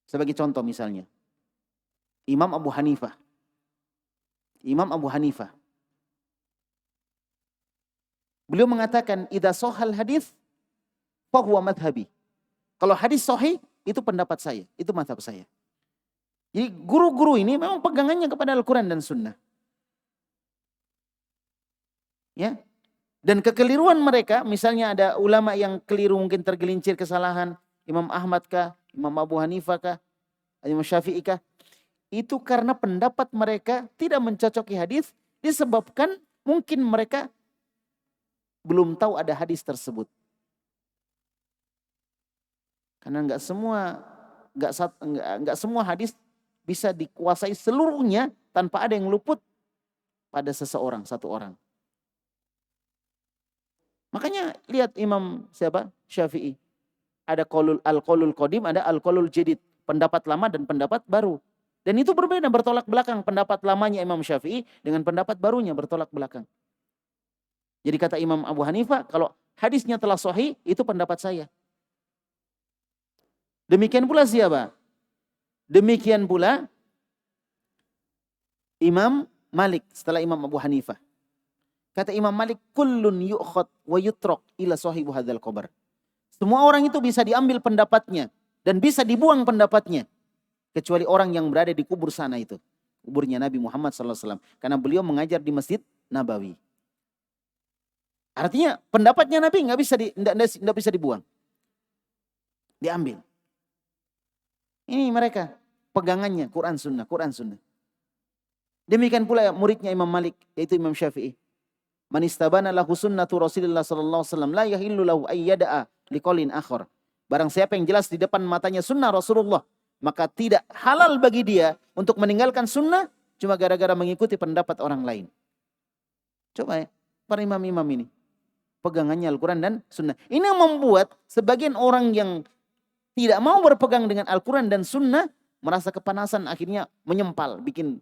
Sebagai contoh misalnya, Imam Abu Hanifah. Beliau mengatakan, idza shahhal hadis fa huwa madhhabi. Kalau hadis sahih, itu pendapat saya, itu mazhab saya. Jadi guru-guru ini memang pegangannya kepada Al-Quran dan Sunnah. Ya. Dan kekeliruan mereka, misalnya ada ulama yang keliru mungkin tergelincir kesalahan, Imam Ahmad kah, Imam Abu Hanifah kah, Imam Syafi'i kah, itu karena pendapat mereka tidak mencocoki hadis disebabkan mungkin mereka belum tahu ada hadis tersebut. Karena enggak semua hadis bisa dikuasai seluruhnya tanpa ada yang luput pada seseorang, satu orang. Makanya lihat Imam Syafi'i. Ada al-qaulul qadim, ada al-qaulul jadid. Pendapat lama dan pendapat baru. Dan itu berbeda, bertolak belakang. Pendapat lamanya Imam Syafi'i dengan pendapat barunya bertolak belakang. Jadi kata Imam Abu Hanifah, kalau hadisnya telah sahih, itu pendapat saya. Demikian pula siapa? Demikian pula Imam Malik setelah Imam Abu Hanifah. Kata Imam Malik, kullun yu'khad wa yutrok ila sahibu hadzal qabr. Semua orang itu bisa diambil pendapatnya dan bisa dibuang pendapatnya. Kecuali orang yang berada di kubur sana itu. Kuburnya Nabi Muhammad SAW. Karena beliau mengajar di Masjid Nabawi. Artinya pendapatnya Nabi nggak bisa dibuang. Diambil. Ini mereka pegangannya Quran Sunnah. Demikian pula muridnya Imam Malik, yaitu Imam Syafi'i. Man istabana lahu sunnatu Rasulullah sallallahu alaihi wasallam la yahillu lahu ayyada'a liqaulin akhar. Barang siapa yang jelas di depan matanya sunnah Rasulullah, maka tidak halal bagi dia untuk meninggalkan sunnah cuma gara-gara mengikuti pendapat orang lain. Coba ya, para imam-imam ini pegangannya Al-Quran dan Sunnah. Ini yang membuat sebagian orang yang tidak mau berpegang dengan Al-Quran dan Sunnah merasa kepanasan, akhirnya menyempal, bikin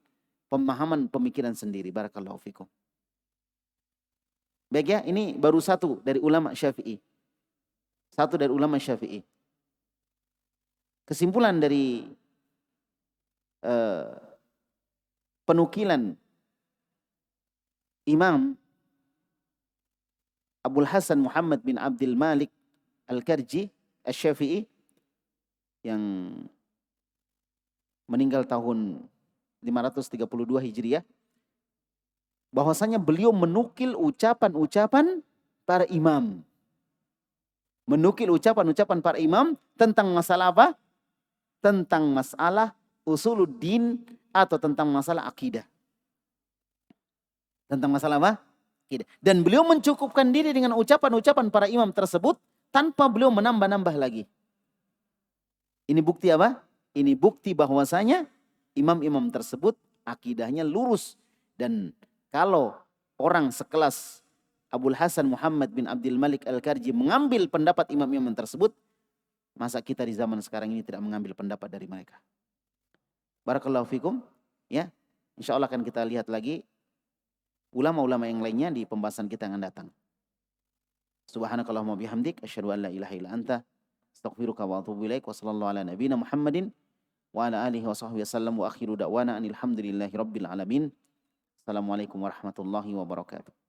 pemahaman pemikiran sendiri. Barakallahu fikum. Baik ya, ini baru satu dari ulama Syafi'i. Kesimpulan dari penukilan Imam Abul Hasan Muhammad bin Abdul Malik Al-Karji Asy-Syafi'i yang meninggal tahun 532 Hijriah, bahwasanya beliau menukil ucapan-ucapan para imam. Menukil ucapan-ucapan para imam tentang masalah apa? Tentang masalah usuluddin atau tentang masalah akidah. Tentang masalah apa? Akidah. Dan beliau mencukupkan diri dengan ucapan-ucapan para imam tersebut tanpa beliau menambah-nambah lagi. Ini bukti apa? Ini bukti bahwasanya imam-imam tersebut akidahnya lurus. Dan kalau orang sekelas Abul Hasan Muhammad bin Abdul Malik Al-Karji mengambil pendapat imam-imam tersebut, masa kita di zaman sekarang ini tidak mengambil pendapat dari mereka? Barakallahu fikum. Ya, insya Allah akan kita lihat lagi ulama-ulama yang lainnya di pembahasan kita yang akan datang. Subhanakallahumma bihamdik asyhadu an la ilaha illa anta astaghfiruka wa atubu ilaik. Wa sallallahu ala nabiyyina Muhammadin wa ala alihi wa sahbihi wasallam wa akhiru da'wana anil hamdulillahi rabbil alamin. Assalamualaikum warahmatullahi wabarakatuh.